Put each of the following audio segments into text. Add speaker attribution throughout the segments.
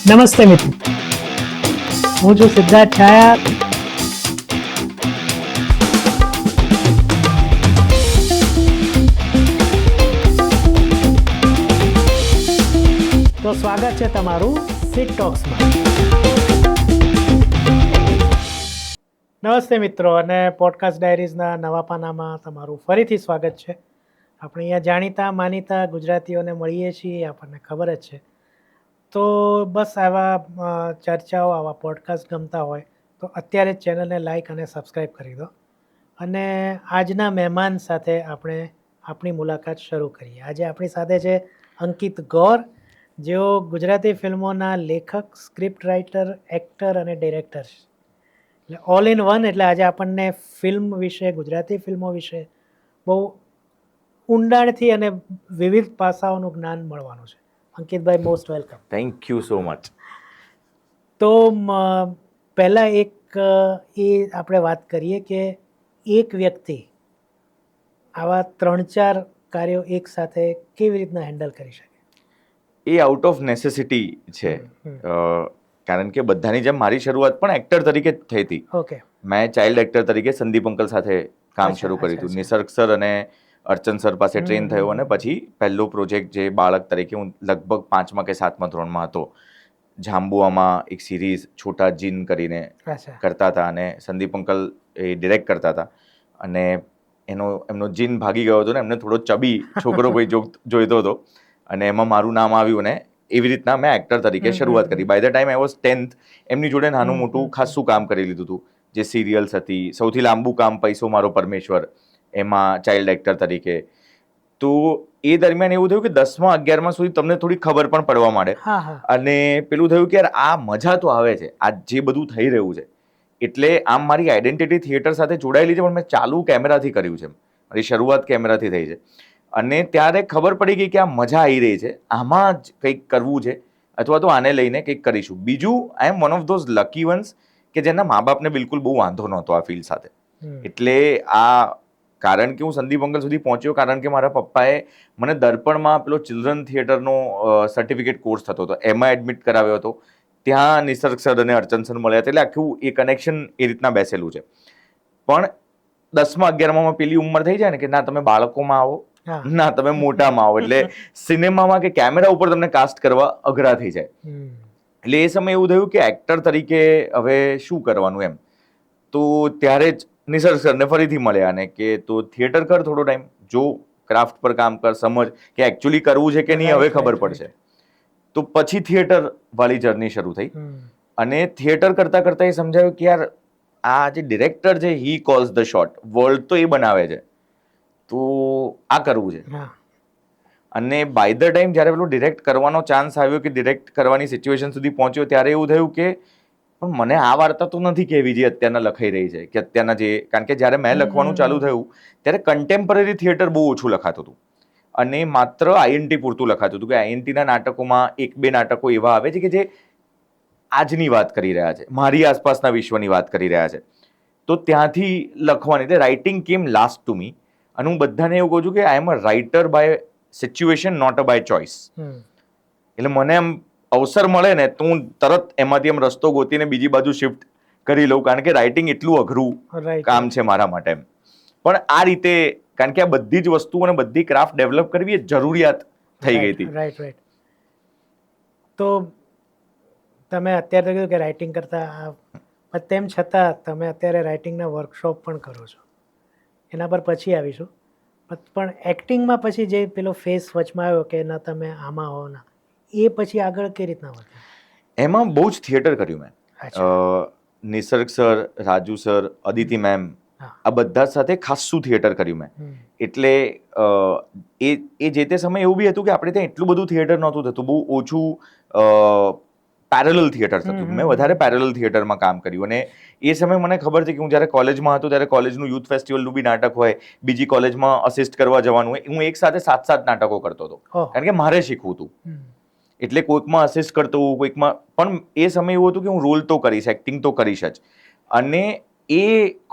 Speaker 1: નમસ્તે મિત્રો, હું છું સિદ્ધાર્થ છાયા. તો સ્વાગત છે તમારું સિટ ટોક્સમાં. નમસ્તે મિત્રો, અને પોડકાસ્ટ ડાયરીઝના નવા પાનામાં તમારું ફરીથી સ્વાગત છે. આપણે અહીંયા જાણીતા માનીતા ગુજરાતીઓને મળીએ છીએ, આપણને ખબર જ છે. તો બસ આવા ચર્ચાઓ, આવા પોડકાસ્ટ ગમતા હોય તો અત્યારે જ ચેનલને લાઈક અને સબસ્ક્રાઈબ કરી દો. અને આજના મહેમાન સાથે આપણે આપણી મુલાકાત શરૂ કરીએ. આજે આપણી સાથે છે અંકિત ગૌર, જેઓ ગુજરાતી ફિલ્મોના લેખક, સ્ક્રિપ્ટ રાઇટર, એક્ટર અને ડિરેક્ટર છે. એટલે ઓલ ઇન વન. એટલે આજે આપણને ફિલ્મ વિશે, ગુજરાતી ફિલ્મો વિશે બહુ ઊંડાણથી અને વિવિધ પાસાઓનું જ્ઞાન મળવાનું છે. અંકિતભાઈ, most welcome.
Speaker 2: Thank you so much.
Speaker 1: તો પહેલાં એ આપણે વાત કરીએ કે એક વ્યક્તિ આવા 3-4 કાર્યો એક સાથે કેવી રીતના હેન્ડલ કરી શકે?
Speaker 2: એ આઉટ ઓફ નેસેસિટી છે. કારણ કે બધાની જેમ મારી શરૂઆત પણ એક્ટર તરીકે જ થઈ હતી.
Speaker 1: ઓકે.
Speaker 2: મેં ચાઇલ્ડ એક્ટર તરીકે સંદીપ અંકલ સાથે કામ શરૂ કર્યું હતું. નિસર્ગ સર અને અર્ચન સર પાસે ટ્રેન થયો અને પછી પહેલો પ્રોજેક્ટ જે બાળક તરીકે હું લગભગ 5મા કે 7મા ધોરણમાં હતો, જાંબુઆમાં એક સિરીઝ છોટા જીન કરીને કરતા હતા અને સંદીપ અંકલ એ ડિરેક્ટ કરતા હતા. અને એમનો જીન ભાગી ગયો હતો ને એમને થોડો ચબી છોકરો કોઈ જોઈતો હતો અને એમાં મારું નામ આવ્યું ને એવી રીતના મેં એક્ટર તરીકે શરૂઆત કરી. By the time I was 10th એમની જોડે નાનું મોટું ખાસું કામ કરી લીધું હતું. જે સિરિયલ્સ હતી, સૌથી લાંબુ કામ પૈસો મારો પરમેશ્વર, એમાં ચાઇલ્ડ એક્ટર તરીકે. તો એ દરમિયાન એવું થયું કે 10મા 11મા સુધી તમને થોડી ખબર પણ પડવા માંડે અને પેલું થયું કે યાર આ મજા તો આવે છે, આ જે બધું થઈ રહ્યું છે. એટલે આમ મારી આઈડેન્ટિટી થિયેટર સાથે જોડાયેલી છે, પણ મેં ચાલુ કેમેરાથી કર્યું છે. મારી શરૂઆત કેમેરાથી થઈ છે અને ત્યારે ખબર પડી ગઈ કે આ મજા આવી રહી છે, આમાં જ કંઈક કરવું છે અથવા તો આને લઈને કંઈક કરીશું. બીજું, I am one of those lucky ones કે જેના મા બાપને બિલકુલ બહુ વાંધો નહોતો આ ફિલ્ડ સાથે. એટલે આ કારણ કે હું સંદીપ અંકલ સુધી પહોંચ્યો કારણ કે મારા પપ્પાએ મને દર્પણમાં પેલો ચિલ્ડ્રન થિયેટરનો સર્ટિફિકેટ કોર્સ થતો હતો, એમાં એડમિટ કરાવ્યો હતો. ત્યાં નિસર્ગ સર અને અર્ચન સર મળ્યા હતા. એટલે આખું એ કનેક્શન એ રીતના બેસેલું છે. પણ 10મા 11મામાં પેલી ઉંમર થઈ જાય ને કે ના તમે બાળકોમાં આવો, ના તમે મોટામાં આવો. એટલે સિનેમામાં કે કેમેરા ઉપર તમને કાસ્ટ કરવા અઘરા થઈ જાય. એટલે એ સમયે એવું થયું કે એક્ટર તરીકે હવે શું કરવાનું એમ. તો ત્યારે જ નિસર્ગ સરને ફરીથી મળ્યા અને કે તો થિયેટર કર થોડો ટાઈમ, જો ક્રાફ્ટ પર કામ કર, સમજ કે એકચ્યુઅલી કરવું છે કે નહીં હવે ખબર પડશે. તો પછી થિયેટર વાળી જર્ની શરૂ થઈ અને થિયેટર કરતા કરતા એ સમજાયું કે યાર આ જે ડિરેક્ટર છે, હી કોલ્સ ધ શોટ, વર્લ્ડ તો એ બનાવે છે, તો આ કરવું છે. અને બાય ધ ટાઈમ જ્યારે પેલો ડિરેક્ટ કરવાનો ચાન્સ આવ્યો કે ડિરેક્ટ કરવાની સિચ્યુએશન સુધી પહોંચ્યો ત્યારે એવું થયું કે પણ મને આ વાર્તા તો નથી કહેવી જે અત્યારના લખાઈ રહી છે કે અત્યારના જે, કારણ કે જ્યારે મેં લખવાનું ચાલુ થયું ત્યારે કન્ટેમ્પરરી થિયેટર બહુ ઓછું લખાતું હતું અને માત્ર આઈએનટી પૂરતું લખાતું હતું. કે આઈએનટીના નાટકોમાં 1-2 નાટકો એવા આવે છે કે જે આજની વાત કરી રહ્યા છે, મારી આસપાસના વિશ્વની વાત કરી રહ્યા છે. તો ત્યાંથી લખવાની, એટલે રાઇટિંગ કેમ લાસ્ટ ટુ મી. અને હું બધાને એવું કહું છું કે I am a writer by situation, not a by choice. એટલે મને એમ અવસર મળે ને તો હું તરત એમાંથી એમ રસ્તો ગોતીને બીજી બાજુ શિફ્ટ કરી લઉં, કારણ કે રાઇટિંગ એટલું અઘરું કામ છે મારા માટે એમ. પણ આ રીતે, કારણ કે આ બધી જ વસ્તુઓ અને બધી ક્રાફ્ટ ડેવલપ કરવી એ જરૂરિયાત થઈ ગઈ હતી.
Speaker 1: રાઈટ. તો તમે અત્યારે કીધું કે રાઇટિંગ કરતા, તેમ છતાં તમે અત્યારે રાઇટિંગના વર્કશોપ પણ કરો છો, એના પર પછી આવીશું. પણ એક્ટિંગમાં પછી જે પેલો ફેસ વચમાં આવ્યો કે ના તમે આમાં હો ના, એ પછી આગળ કઈ રીતના વધે?
Speaker 2: એમાં બહુ જ થિયેટર કર્યું મેં. Nisarg sir, Raju sir, Aditi ma'am, આ બધા સાથે ખાસું થિયેટર કર્યું મેં. એટલે એ જે તે સમયે એવું બી હતું કે આપણે ત્યાં એટલું બધું થિયેટર નહોતું થતું, બહુ ઓછું પેરેલલ થિયેટર થતું. મેં વધારે પેરેલલ થિયેટરમાં કામ કર્યું અને એ સમયે મને ખબર છે કે હું જ્યારે કોલેજમાં હતો ત્યારે કોલેજનું યુથ ફેસ્ટિવલનું બી નાટક હોય, બીજી કોલેજમાં અસિસ્ટ કરવા જવાનું હોય, હું એક સાથે 7-7 નાટકો કરતો હતો કારણ કે મારે શીખવું હતું. એટલે કોઈકમાં અસિસ્ટ કરતો હોઉં, કોઈકમાં, પણ એ સમય એવું હતું કે હું રોલ તો કરીશ, એક્ટિંગ તો કરીશ જ. અને એ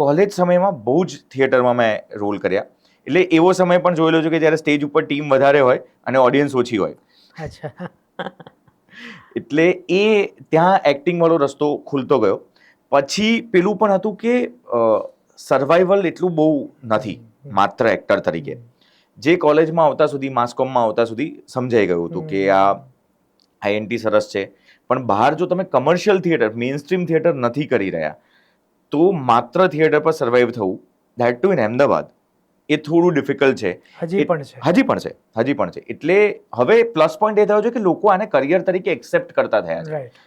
Speaker 2: કોલેજ સમયમાં બહુ જ થિયેટરમાં મેં રોલ કર્યા. એટલે એવો સમય પણ જોયેલો છે કે જ્યારે સ્ટેજ ઉપર ટીમ વધારે હોય અને ઓડિયન્સ ઓછી હોય. એટલે એ ત્યાં એક્ટિંગ વાળો રસ્તો ખુલતો ગયો. પછી પેલું પણ હતું કે સર્વાઈવલ એટલું બહુ નથી માત્ર એક્ટર તરીકે. જે કોલેજમાં આવતા સુધી, માસ કોમમાં આવતા સુધી સમજાઈ ગયું હતું કે આ આઈએનટી સરસ છે, પણ બહાર જો તમે commercial theatre, main stream theatre નથી કરી રહ્યા, તો માત્ર થિયેટર પર સર્વાઈવ થવું, ધેટ ટુ ઇન અમદાવાદ, એ થોડું ડિફિકલ્ટ છે.
Speaker 1: હજી પણ છે.
Speaker 2: હજી પણ છે. એટલે હવે પ્લસ પોઈન્ટ એ થયો છે કે લોકો આને કરિયર તરીકે એક્સેપ્ટ કરતા થયા છે.
Speaker 1: રાઈટ.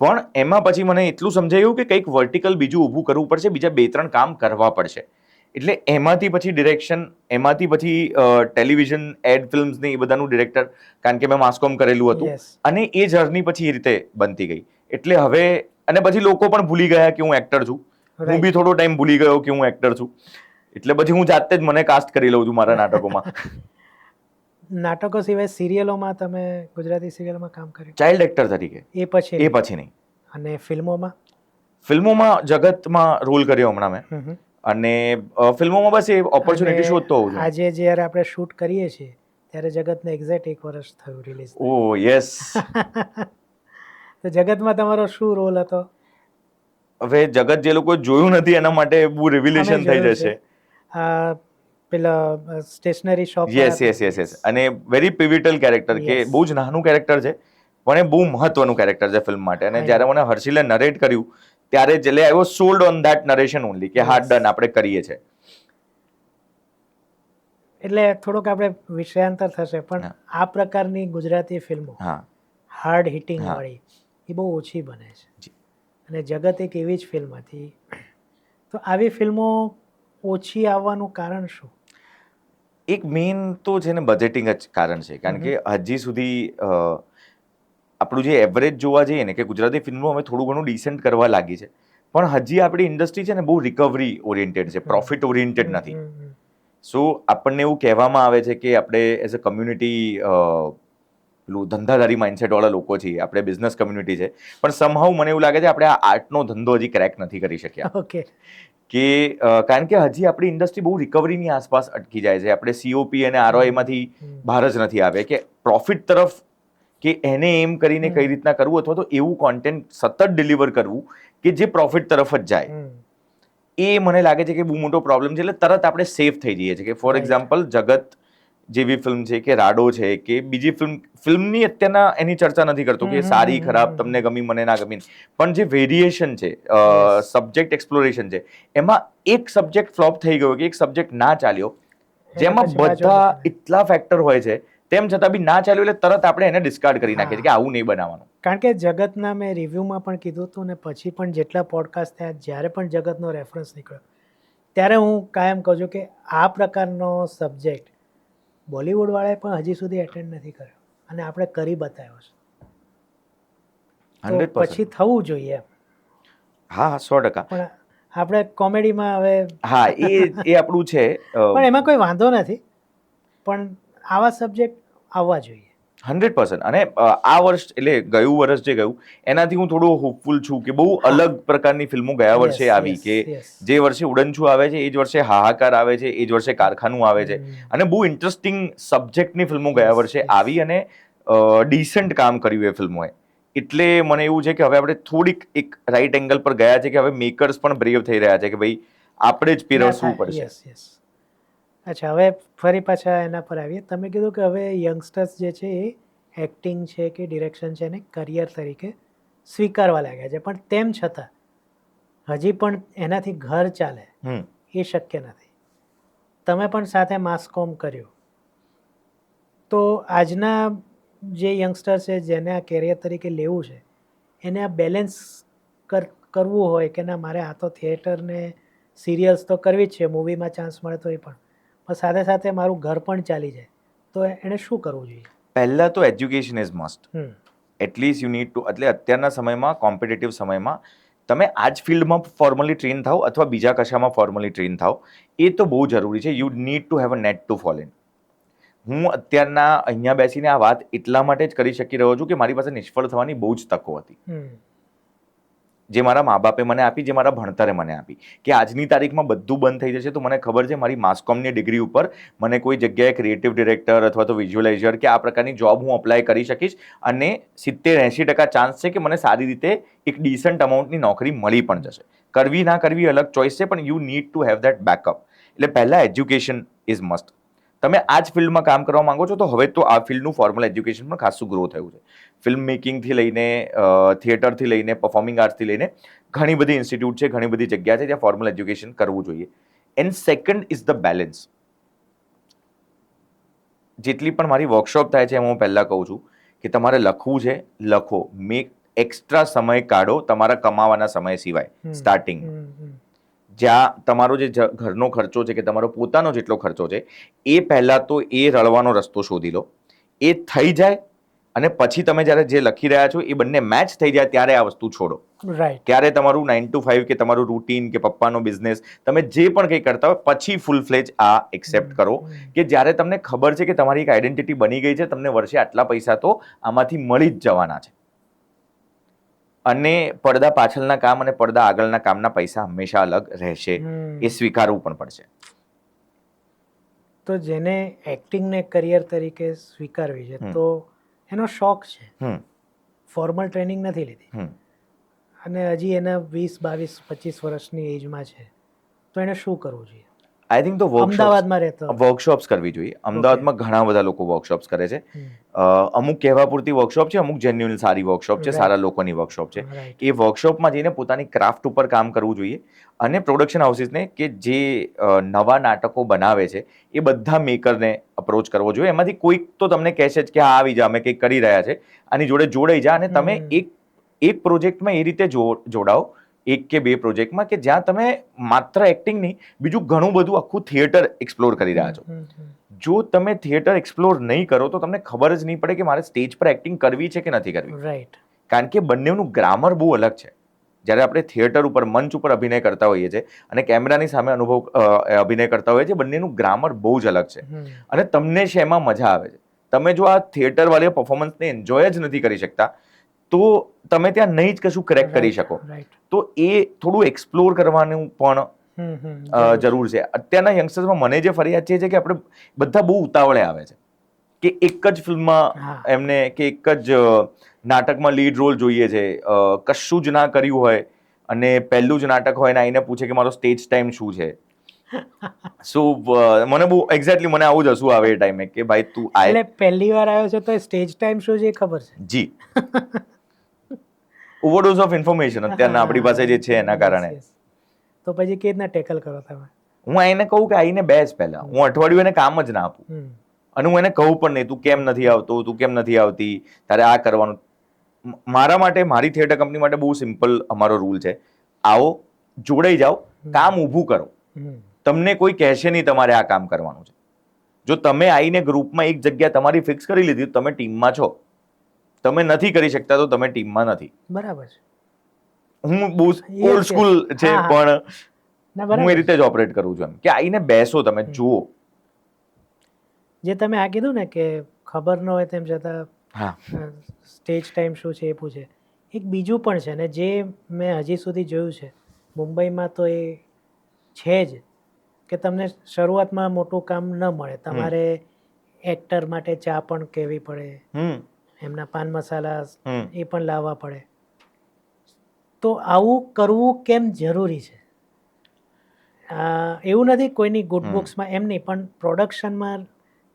Speaker 2: પણ એમાં પછી મને એટલું સમજાયું કે કંઈક વર્ટિકલ બીજું ઊભું કરવું પડશે, બીજા 2-3 કામ કરવા પડશે. એટલે એમાંથી પછી ડિરેક્શન, એમાંથી પછી ટેલિવિઝન, એડ ફિલ્મ્સ ને એ બધાનું ડિરેક્ટર, કારણ કે મેં માસકોમ કરેલું હતું,
Speaker 1: Yes.
Speaker 2: અને એ જર્ની પછી એ રીતે બનતી ગઈ. એટલે હવે, અને પછી લોકો પણ ભૂલી ગયા કે હું એક્ટર છું. હું
Speaker 1: Right.
Speaker 2: બી થોડો ટાઈમ ભૂલી ગયો કે હું એક્ટર છું. એટલે પછી હું જાતે જ મને કાસ્ટ કરી લઉં છું મારા નાટકોમાં.
Speaker 1: નાટકો સિવાય સિરિયલોમાં તમે ગુજરાતી સિરિયલમાં કામ કર્યું?
Speaker 2: ચાઇલ્ડ એક્ટર તરીકે.
Speaker 1: એ પછી
Speaker 2: એ પછી નહીં.
Speaker 1: અને ફિલ્મોમાં?
Speaker 2: ફિલ્મોમાં જગતમાં રોલ કર્યો હમણાં મેં.
Speaker 1: હમ હમ.
Speaker 2: અને ફિલ્મોમાં બસ એ ઓપોર્ચ્યુનિટી
Speaker 1: અને
Speaker 2: શોધતો હોઉં છું.
Speaker 1: આજે જ્યારે આપણે શૂટ કરીએ છીએ ત્યારે જગતને એક્ઝેક્ટ 1 વર્ષ થયું રિલીઝ.
Speaker 2: ઓ યસ.
Speaker 1: તો જગતમાં તમારો શું રોલ હતો?
Speaker 2: હવે જગત જે લોકો જોયું નથી એના માટે બહુ રિવિલેશન થઈ જશે.
Speaker 1: પેલા સ્ટેશનરી શોપ.
Speaker 2: યસ. અને વેરી પિવિટલ કેરેક્ટર, કે
Speaker 1: Yes.
Speaker 2: બહુ જ નાનું કેરેક્ટર છે, પણ એ બહુ મહત્વનું કેરેક્ટર છે ફિલ્મ માટે. અને જ્યારે મને હર્ષિલે નરેટ કર્યું ત્યારે એટલે I was sold on that narration only, કે હા, ડન, આપણે કરીએ છે.
Speaker 1: એટલે થોડોક આપણે વિષયાંતર થશે, પણ આ પ્રકારની ગુજરાતી ફિલ્મો
Speaker 2: હા,
Speaker 1: હાર્ડ હિટિંગ
Speaker 2: હા.
Speaker 1: વાળી એ બહુ ઓછી બને છે.
Speaker 2: જી.
Speaker 1: અને જગત એક એવી જ ફિલ્મ હતી. તો આવી ફિલ્મો ઓછી આવવાનું કારણ શું?
Speaker 2: એક મેઇન તો છે ને બજેટિંગ જ કારણ છે. કારણ કે હજી સુધી આપણું જે એવરેજ જોવા જઈએ ને, કે ગુજરાતી ફિલ્મો હવે થોડું ઘણું ડિસેન્ટ કરવા લાગી છે, પણ હજી આપણી ઇન્ડસ્ટ્રી છે ને બહુ રિકવરી ઓરિએન્ટેડ છે, પ્રોફિટ ઓરિએન્ટેડ નથી. સો આપણને એવું કહેવામાં આવે છે કે આપણે એઝ અ કમ્યુનિટી પેલું ધંધાદારી માઇન્ડસેટ વાળા લોકો છીએ, આપણે બિઝનેસ કમ્યુનિટી છે, પણ સમહાઉ મને એવું લાગે છે આપણે આ આર્ટનો ધંધો હજી ક્રેક નથી કરી શક્યા.
Speaker 1: ઓકે.
Speaker 2: કે કારણ કે હજી આપણી ઇન્ડસ્ટ્રી બહુ રિકવરીની આસપાસ અટકી જાય છે. આપણે COP અને ROI માંથી બહાર જ નથી આવે, કે પ્રોફિટ તરફ, કે એને એમ કરીને કઈ રીતના કરવું, અથવા તો એવું કોન્ટેન્ટ સતત ડિલિવર કરવું કે જે પ્રોફિટ તરફ જ જાય. એ મને લાગે છે કે બહુ મોટો પ્રોબ્લેમ છે. એટલે તરત આપણે સેફ થઈ જઈએ છીએ. કે ફોર
Speaker 1: Right.
Speaker 2: એક્ઝામ્પલ જગત જેવી ફિલ્મ છે, કે રાડો છે, કે બીજી ફિલ્મની અત્યારના એની ચર્ચા નથી કરતો કે સારી ખરાબ, તમને ગમી મને ના ગમી, પણ જે વેરિએશન છે, સબ્જેક્ટ એક્સપ્લોરેશન છે, એમાં એક સબ્જેક્ટ ફ્લોપ થઈ ગયો, કે એક સબ્જેક્ટ ના ચાલ્યો, જેમાં
Speaker 1: પછી પાછો
Speaker 2: બધા
Speaker 1: નીકળે.
Speaker 2: એટલા ફેક્ટર હોય છે, તેમ છતાં બી ના ચાલ્યું એટલે તરત આપણે એને ડિસ્કાર્ડ કરી નાખીએ છીએ કે આવું નહીં બનાવવાનું.
Speaker 1: કારણ કે જગતના મેં રિવ્યૂમાં પણ કીધું હતું, ને પછી પણ જેટલા પોડકાસ્ટ થયા, જ્યારે પણ જગતનો રેફરન્સ નીકળ્યો ત્યારે હું કાયમ કહું છું કે આ પ્રકારનો સબ્જેક્ટ બોલિવૂડવાળાએ પણ હજી સુધી એટેન્ડ નથી કર્યો, અને આપણે કરી બતાવ્યો છે. તો
Speaker 2: 100%.
Speaker 1: પછી થવું જોઈએ એમ.
Speaker 2: હા, 100%.
Speaker 1: પણ આપણે કોમેડીમાં હવે
Speaker 2: હા, એ આપણું છે.
Speaker 1: પણ એમાં કોઈ વાંધો નથી, પણ આવા સબ્જેક્ટ આવવા જોઈએ.
Speaker 2: 100%. અને આ વર્ષ, એટલે ગયું વર્ષ જે ગયું, એનાથી હું થોડો હોપફુલ છું કે બહુ અલગ પ્રકારની ફિલ્મો ગયા વર્ષે આવી. કે જે વર્ષે ઉડનછુ આવે છે, એ જ વર્ષે હાહાકાર આવે છે, એ જ વર્ષે કારખાનું આવે છે, અને બહુ ઇન્ટરેસ્ટિંગ સબ્જેક્ટની ફિલ્મો ગયા વર્ષે આવી, અને ડિસન્ટ કામ કર્યું એ ફિલ્મોએ. એટલે મને એવું છે કે હવે આપણે થોડીક એક રાઈટ એંગલ પર ગયા છે, કે હવે મેકર્સ પણ બ્રેવ થઈ રહ્યા છે કે ભાઈ આપણે જ પીરસવું પડશે.
Speaker 1: યસ. અચ્છા, હવે ફરી પાછા એના પર આવીએ. તમે કીધું કે હવે યંગસ્ટર્સ જે છે એ એક્ટિંગ છે કે ડિરેક્શન છે એને કરિયર તરીકે સ્વીકારવા લાગ્યા છે, પણ તેમ છતાં હજી પણ એનાથી ઘર ચાલે એ શક્ય નથી. તમે પણ સાથે માસકોમ કર્યું, તો આજના જે યંગસ્ટર છે જેને આ કેરિયર તરીકે લેવું છે, એને આ બેલેન્સ કરવું હોય કે ના, મારે આ તો થિયેટર ને સિરિયલ્સ તો કરવી જ છે, મૂવીમાં ચાન્સ મળે તો એ પણ સાથે સાથે મારું ઘર પણ ચાલી જાય, તો એણે શું કરવું જોઈએ?
Speaker 2: પહેલા તો education is must. At least you need two, એટલે અત્યારના સમયમાં, કોમ્પિટિટિવ સમયમાં, તમે આ જ ફિલ્ડમાં ફોર્મલી ટ્રેન થાવ અથવા બીજા કશામાં ફોર્મલી ટ્રેન થાવ, એ તો બહુ જરૂરી છે. You need to have a net to fall in. હું અત્યારના અહીંયા બેસીને આ વાત એટલા માટે જ કરી શકી રહ્યો છું કે મારી પાસે નિષ્ફળ થવાની બહુ જ તકો હતી. જે મારા મા બાપે મને આપી, જે મારા ભણતરે મને આપી, કે આજની તારીખમાં બધું બંધ થઈ જશે તો મને ખબર છે મારી માસકોમની ડિગ્રી ઉપર મને કોઈ જગ્યાએ ક્રિએટિવ ડિરેક્ટર અથવા તો વિઝ્યુઅલાઇઝર કે આ પ્રકારની જોબ હું અપ્લાય કરી શકીશ અને 70-80% ચાન્સ છે કે મને સારી રીતે એક ડિસન્ટ અમાઉન્ટની નોકરી મળી પણ જશે. કરવી ના કરવી અલગ ચોઇસ છે, પણ you need to have that backup. એટલે પહેલા એજ્યુકેશન ઇઝ મસ્ટ. તમે આ જ ફિલ્ડમાં કામ કરવા માંગો છો તો હવે તો આ ફિલ્ડનું ફોર્મલ એજ્યુકેશન પણ ખાસું ગ્રો થયું છે. ફિલ્મ મેકિંગથી લઈને થિયેટરથી લઈને પરફોર્મિંગ આર્ટ્સથી લઈને ઘણી બધી ઇન્સ્ટિટ્યૂટ છે, ઘણી બધી જગ્યા છે જ્યાં ફોર્મલ એજ્યુકેશન કરવું જોઈએ. And second is the balance. જેટલી પણ મારી વર્કશોપ થાય છે એમાં હું પહેલાં કહું છું કે તમારે લખવું છે, લખો. મેક એક્સ્ટ્રા સમય કાઢો તમારા કમાવાના સમય સિવાય સ્ટાર્ટિંગ. જ્યાં તમારો જે ઘરનો ખર્ચો છે કે તમારો પોતાનો જેટલો ખર્ચો છે એ પહેલાં તો એ રળવાનો રસ્તો શોધી લો. એ થઈ જાય અને પછી તમે જ્યારે જે લખી રહ્યા છો એ બંને મેચ થઈ જાય ત્યારે આ વસ્તુ છોડો.
Speaker 1: રાઈટ.
Speaker 2: ત્યારે તમારું 9 to 5 કે તમારું રૂટીન કે પપ્પાનો બિઝનેસ તમે જે પણ કંઈ કરતા હોય પછી ફૂલ ફ્લેજ આ એક્સેપ્ટ કરો કે જ્યારે તમને ખબર છે કે તમારી એક આઈડેન્ટિટી બની ગઈ છે, તમને વર્ષે આટલા પૈસા તો આમાંથી મળી જ જવાના છે. અને પડદા પાછળના કામ અને પડદા આગળના કામના પૈસા હંમેશા અલગ રહેશે, એ સ્વીકારવું પણ પડશે.
Speaker 1: તો જેને એક્ટિંગને કરિયર તરીકે સ્વીકારવી છે તો એનો શોખ છે, ફોર્મલ ટ્રેનિંગ નથી લીધી અને હજી એના 20-22-25 વર્ષની એજમાં છે, તો એને શું કરવું જોઈએ?
Speaker 2: આઈ થિંક તો
Speaker 1: અમદાવાદમાં રહેતો
Speaker 2: વર્કશોપ્સ કરવી જોઈએ. અમદાવાદમાં ઘણા બધા લોકો વર્કશોપ્સ કરે છે. અમુક કહેવા પૂરતી વર્કશોપ છે, અમુક જેન્યુઅલ સારી વર્કશોપ છે, સારા લોકોની વર્કશોપ છે. એ વર્કશોપમાં જઈને પોતાની ક્રાફ્ટ ઉપર કામ કરવું જોઈએ. અને પ્રોડક્શન હાઉસીસને કે જે નવા નાટકો બનાવે છે એ બધા મેકરને અપ્રોચ કરવો જોઈએ. એમાંથી કોઈક તો તમને કહેશે જ કે હા આવી જા, અમે કંઈક કરી રહ્યા છે, આની જોડે જોડાઈ જા. અને તમે એક પ્રોજેક્ટમાં એ રીતે જોડાઓ, 1 કે 2 પ્રોજેક્ટમાં, કે જ્યાં તમે માત્ર એક્ટિંગ નહીં બીજું ઘણું બધું આખું થિયેટર એક્સપ્લોર કરી રહ્યા છો. જો તમે થિયેટર એક્સપ્લોર નહીં કરો તો તમને ખબર જ નહીં પડે કે મારે સ્ટેજ પર એક્ટિંગ કરવી છે કે નથી કરવી.
Speaker 1: રાઈટ.
Speaker 2: કારણ કે બંનેનું ગ્રામર બહુ અલગ છે. જ્યારે આપણે થિયેટર ઉપર મંચ ઉપર અભિનય કરતા હોઈએ છીએ અને કેમેરાની સામે અભિનય કરતા હોઈએ છીએ, બંનેનું ગ્રામર બહુ જ અલગ છે. અને તમને શેમાં મજા આવે છે, તમે જો આ થિયેટર વાળી પરફોર્મન્સને એન્જોય જ નથી કરી શકતા તો તમે ત્યાં નહીં જ કશું કરેક્ટ કરી શકો. તો એ થોડું એક્સપ્લોર કરવાનું પણ જરૂર છે. અત્યારના યંગસ્ટર્સમાં મને જે ફરિયાદ છે કે આપણે બધા બહુ ઉતાવળે આવે છે કે એક જ ફિલ્મમાં એમને કે એક જ નાટકમાં લીડ રોલ જોઈએ છે, કશું જ ના કર્યું હોય અને પહેલું જ નાટક હોય ને આઈને પૂછે કે મારો સ્ટેજ ટાઈમ શું છે. મને બહુ એક્ઝેક્ટલી મને આવું જ હસવું આવે એ ટાઈમે કે ભાઈ તું
Speaker 1: એટલે પહેલી વાર આવ્યો છે તો સ્ટેજ ટાઈમ શું છે ખબર છે?
Speaker 2: જી. ઓવરડોઝ ઓફ ઇન્ફોર્મેશન અત્યારના આપણી પાસે જે છે એના કારણે.
Speaker 1: તો પછી કેવી રીતના ટેકલ કરો તમે?
Speaker 2: હું આઈને કહું કે આઈને બેસ પહેલા. હું અઠવાડિયું એને કામ જ ના આપું અને હું એને કહું પણ નહીં તું કેમ નથી આવતો, તું કેમ નથી આવતી, તારે આ કરવાનું. મારા માટે, મારી થિયેટર કંપની માટે બહુ સિમ્પલ અમારો રૂલ છે. આવો, જોડાઈ જાઓ, કામ ઊભું કરો. તમને કોઈ કહેશે નહીં તમારે આ કામ કરવાનું છે. જો તમે આવીને ગ્રુપમાં એક જગ્યા તમારી ફિક્સ કરી લીધી, તમે ટીમમાં છો. તમે નથી કરી શકતા તો તમે ટીમમાં નથી.
Speaker 1: બરાબર છે.
Speaker 2: હું બહુ ઓલ્ડ સ્કૂલ છે પણ હું એ રીતે જ ઓપરેટ કરું છું, એમ કે આવીને બેસો, તમે જુઓ.
Speaker 1: જે તમે આ કીધું ને કે ખબર ન હોય તેમ છતાં સ્ટેજ ટાઈમ શું છે એ પૂછે. એક બીજું પણ છે ને જે મેં હજી સુધી જોયું છે મુંબઈમાં, તો એ છે જ કે તમને શરૂઆતમાં મોટું કામ ન મળે, તમારે એક્ટર માટે ચા પણ કહેવી પડે, એમના પાન મસાલા એ પણ લાવવા પડે. તો આવું કરવું કેમ જરૂરી છે? એવું નથી કોઈની ગુડ બુક્સમાં એમ નહીં, પણ પ્રોડક્શનમાં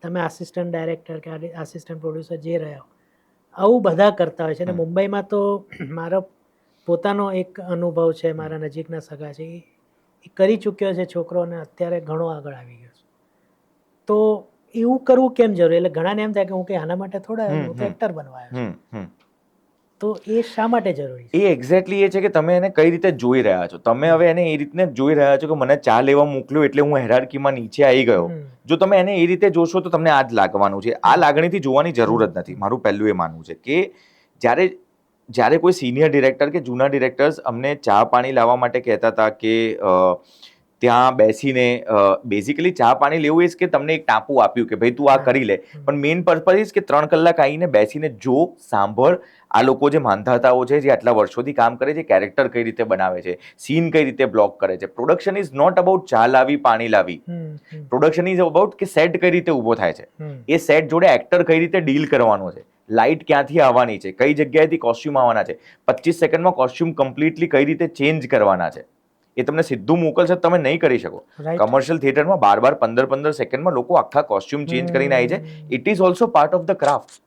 Speaker 1: તમે આસિસ્ટન્ટ ડાયરેક્ટર કે આસિસ્ટન્ટ પ્રોડ્યુસર જે રહ્યા આવું બધા કરતા હોય છે. અને મુંબઈમાં તો મારો પોતાનો એક અનુભવ છે, મારા નજીકના સગા છે, એ કરી ચૂક્યો છે છોકરો અને અત્યારે ઘણો આગળ આવી ગયો છે. તો એવું કરવું કેમ જરૂરી? એટલે ઘણાને એમ થાય કે હું કે આના માટે થોડા એક્ટર બનવા આવ્યો છું. તો એ શા માટે જરૂરી છે?
Speaker 2: એ એક્ઝેક્ટલી એ છે કે તમે એને કઈ રીતે જોઈ રહ્યા છો. તમે હવે એને એ રીતને જોઈ રહ્યા છો કે મને ચા લેવા મોકલ્યો એટલે હું હેરાર્કીમાં નીચે આવી ગયો. જો તમે એને એ રીતે જોશો તો તમને આ જ લાગવાનું છે. આ લાગણીથી જોવાની જરૂર જ નથી. મારું પહેલું એ માનવું છે કે જ્યારે કોઈ સિનિયર ડિરેક્ટર કે જૂના ડિરેક્ટર્સ અમને ચા પાણી લાવવા માટે કહેતા હતા કે ત્યાં બેસીને બેઝિકલી ચા પાણી લેવું એ જ કે તમને એક ટાપુ આપ્યું કે ભાઈ તું આ કરી લે, પણ મેઇન પર્પઝ એ જ કે 3 કલાક આવીને બેસીને જો, સાંભળ, આ લોકો જે માંધાતાઓ છે, જે આટલા વર્ષોથી કામ કરે છે, કેરેક્ટર કઈ રીતે બનાવે છે, સીન કઈ રીતે બ્લોક કરે છે. પ્રોડક્શન ઇઝ નોટ અબાઉટ ચા લાવી પાણી લાવી, પ્રોડક્શન ઇઝ અબાઉટ કે સેટ કઈ રીતે ઊભો થાય છે, એ સેટ જોડે એક્ટર કઈ રીતે ડીલ કરવાનો છે, લાઇટ ક્યાંથી આવવાની છે, કઈ જગ્યાએથી કોસ્ટ્યુમ આવવાના છે, 25 સેકન્ડમાં કોસ્ટ્યુમ કમ્પ્લીટલી કઈ રીતે ચેન્જ કરવાના છે, એ તમને સીધું મોકલશે તમે નહીં કરી શકો. કમર્શિયલ થિયેટરમાં 15 સેકન્ડમાં લોકો આખા કોસ્ટ્યુમ ચેન્જ કરીને આવી છે. It is also part of the craft.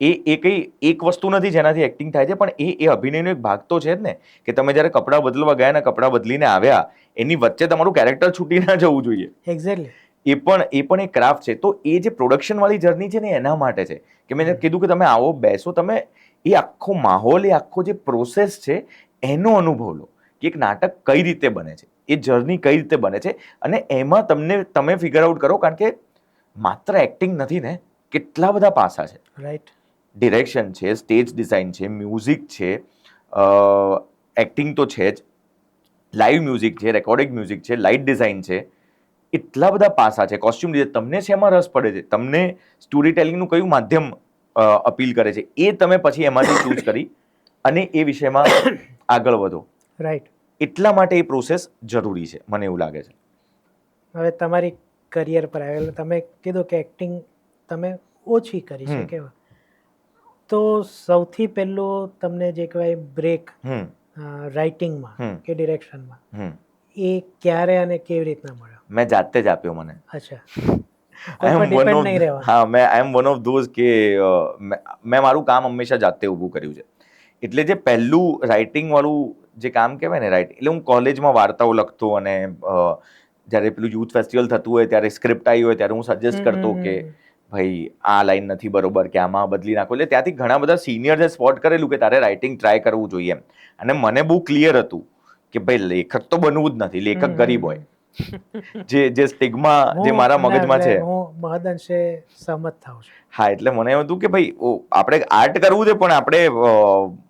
Speaker 2: એ કઈ એક વસ્તુ નથી જેનાથી એક્ટિંગ થાય છે, પણ એ અભિનયનો એક ભાગ તો છે જ ને, કે તમે જ્યારે કપડાં બદલવા ગયા ને કપડાં બદલીને આવ્યા એની વચ્ચે તમારું કેરેક્ટર છૂટી ના જવું જોઈએ.
Speaker 1: એક્ઝેક્ટલી. એ
Speaker 2: પણ એક ક્રાફ્ટ છે. તો એ જે પ્રોડક્શન વાળી જર્ની છે ને એના માટે છે કે મેં કીધું કે તમે આવો બેસો, તમે એ આખો માહોલ, એ આખો જે પ્રોસેસ છે એનો અનુભવ લો કે એક નાટક કઈ રીતે બને છે, એ જર્ની કઈ રીતે બને છે, અને એમાં તમે ફિગર આઉટ કરો, કારણ કે માત્ર એક્ટિંગ નથી ને, કેટલા બધા પાસા છે.
Speaker 1: રાઈટ.
Speaker 2: ડિરેક્શન છે, સ્ટેજ ડિઝાઇન છે, મ્યુઝિક છે, એક્ટિંગ તો છે જ, લાઈવ મ્યુઝિક છે, રેકોર્ડિંગ મ્યુઝિક છે, લાઇટ ડિઝાઇન છે, એટલા બધા પાસા છે. કોસ્ટ્યુમ ડિઝાઇન, તમને શેમાં રસ પડે છે, તમને સ્ટોરી ટેલિંગનું કયું માધ્યમ અપીલ કરે છે, એ તમે પછી એમાંથી ચૂઝ કરી અને એ વિષયમાં આગળ વધો.
Speaker 1: રાઈટ.
Speaker 2: એટલા માટે એ પ્રોસેસ જરૂરી છે, મને એવું લાગે છે.
Speaker 1: હવે તમારી કરિયર પર આવેલ, તમે કીધું કે એક્ટિંગ તમે ઓછી કરી છે, કેવા તો સૌથી પહેલું તમને જે કહેવાય બ્રેક રાઇટિંગમાં કે ડિરેક્શનમાં, એ ક્યારે અને કેવી રીતના મળ્યો?
Speaker 2: મેં જાતે જ આપ્યો મને.
Speaker 1: અચ્છા.
Speaker 2: હા, મેં આઈ એમ વન ઓફ ધોઝ કે મેં મારું કામ હંમેશા જાતે ઊભું કર્યું છે. એટલે જે પહેલું રાઇટિંગ વાળું જે કામ કહેવાય ને, રાઇટ, એટલે હું કોલેજમાં વાર્તાઓ લખતો અને જ્યારે પેલું યુથ ફેસ્ટિવલ થતું હોય ત્યારે સ્ક્રિપ્ટ આવી હોય ત્યારે હું સજેસ્ટ કરતો કે ભાઈ આ લાઈન નથી બરોબર, કે આમાં બદલી નાખો. એટલે ત્યાંથી ઘણા બધા સિનિયર્સે સ્પોટ કરેલું કે તારે રાઇટિંગ ટ્રાય કરવું જોઈએ એમ. અને મને બહુ ક્લિયર હતું કે ભાઈ લેખક તો બનવું જ નથી, લેખક ગરીબ હોય. જે સ્ટિગ્મા જે મારા મગજમાં છે,
Speaker 1: હું મહદઅંશે સહમત થાઉં છું.
Speaker 2: હા, એટલે મને એમ હતું કે ભાઈ આપણે આર્ટ કરવું છે, પણ આપણે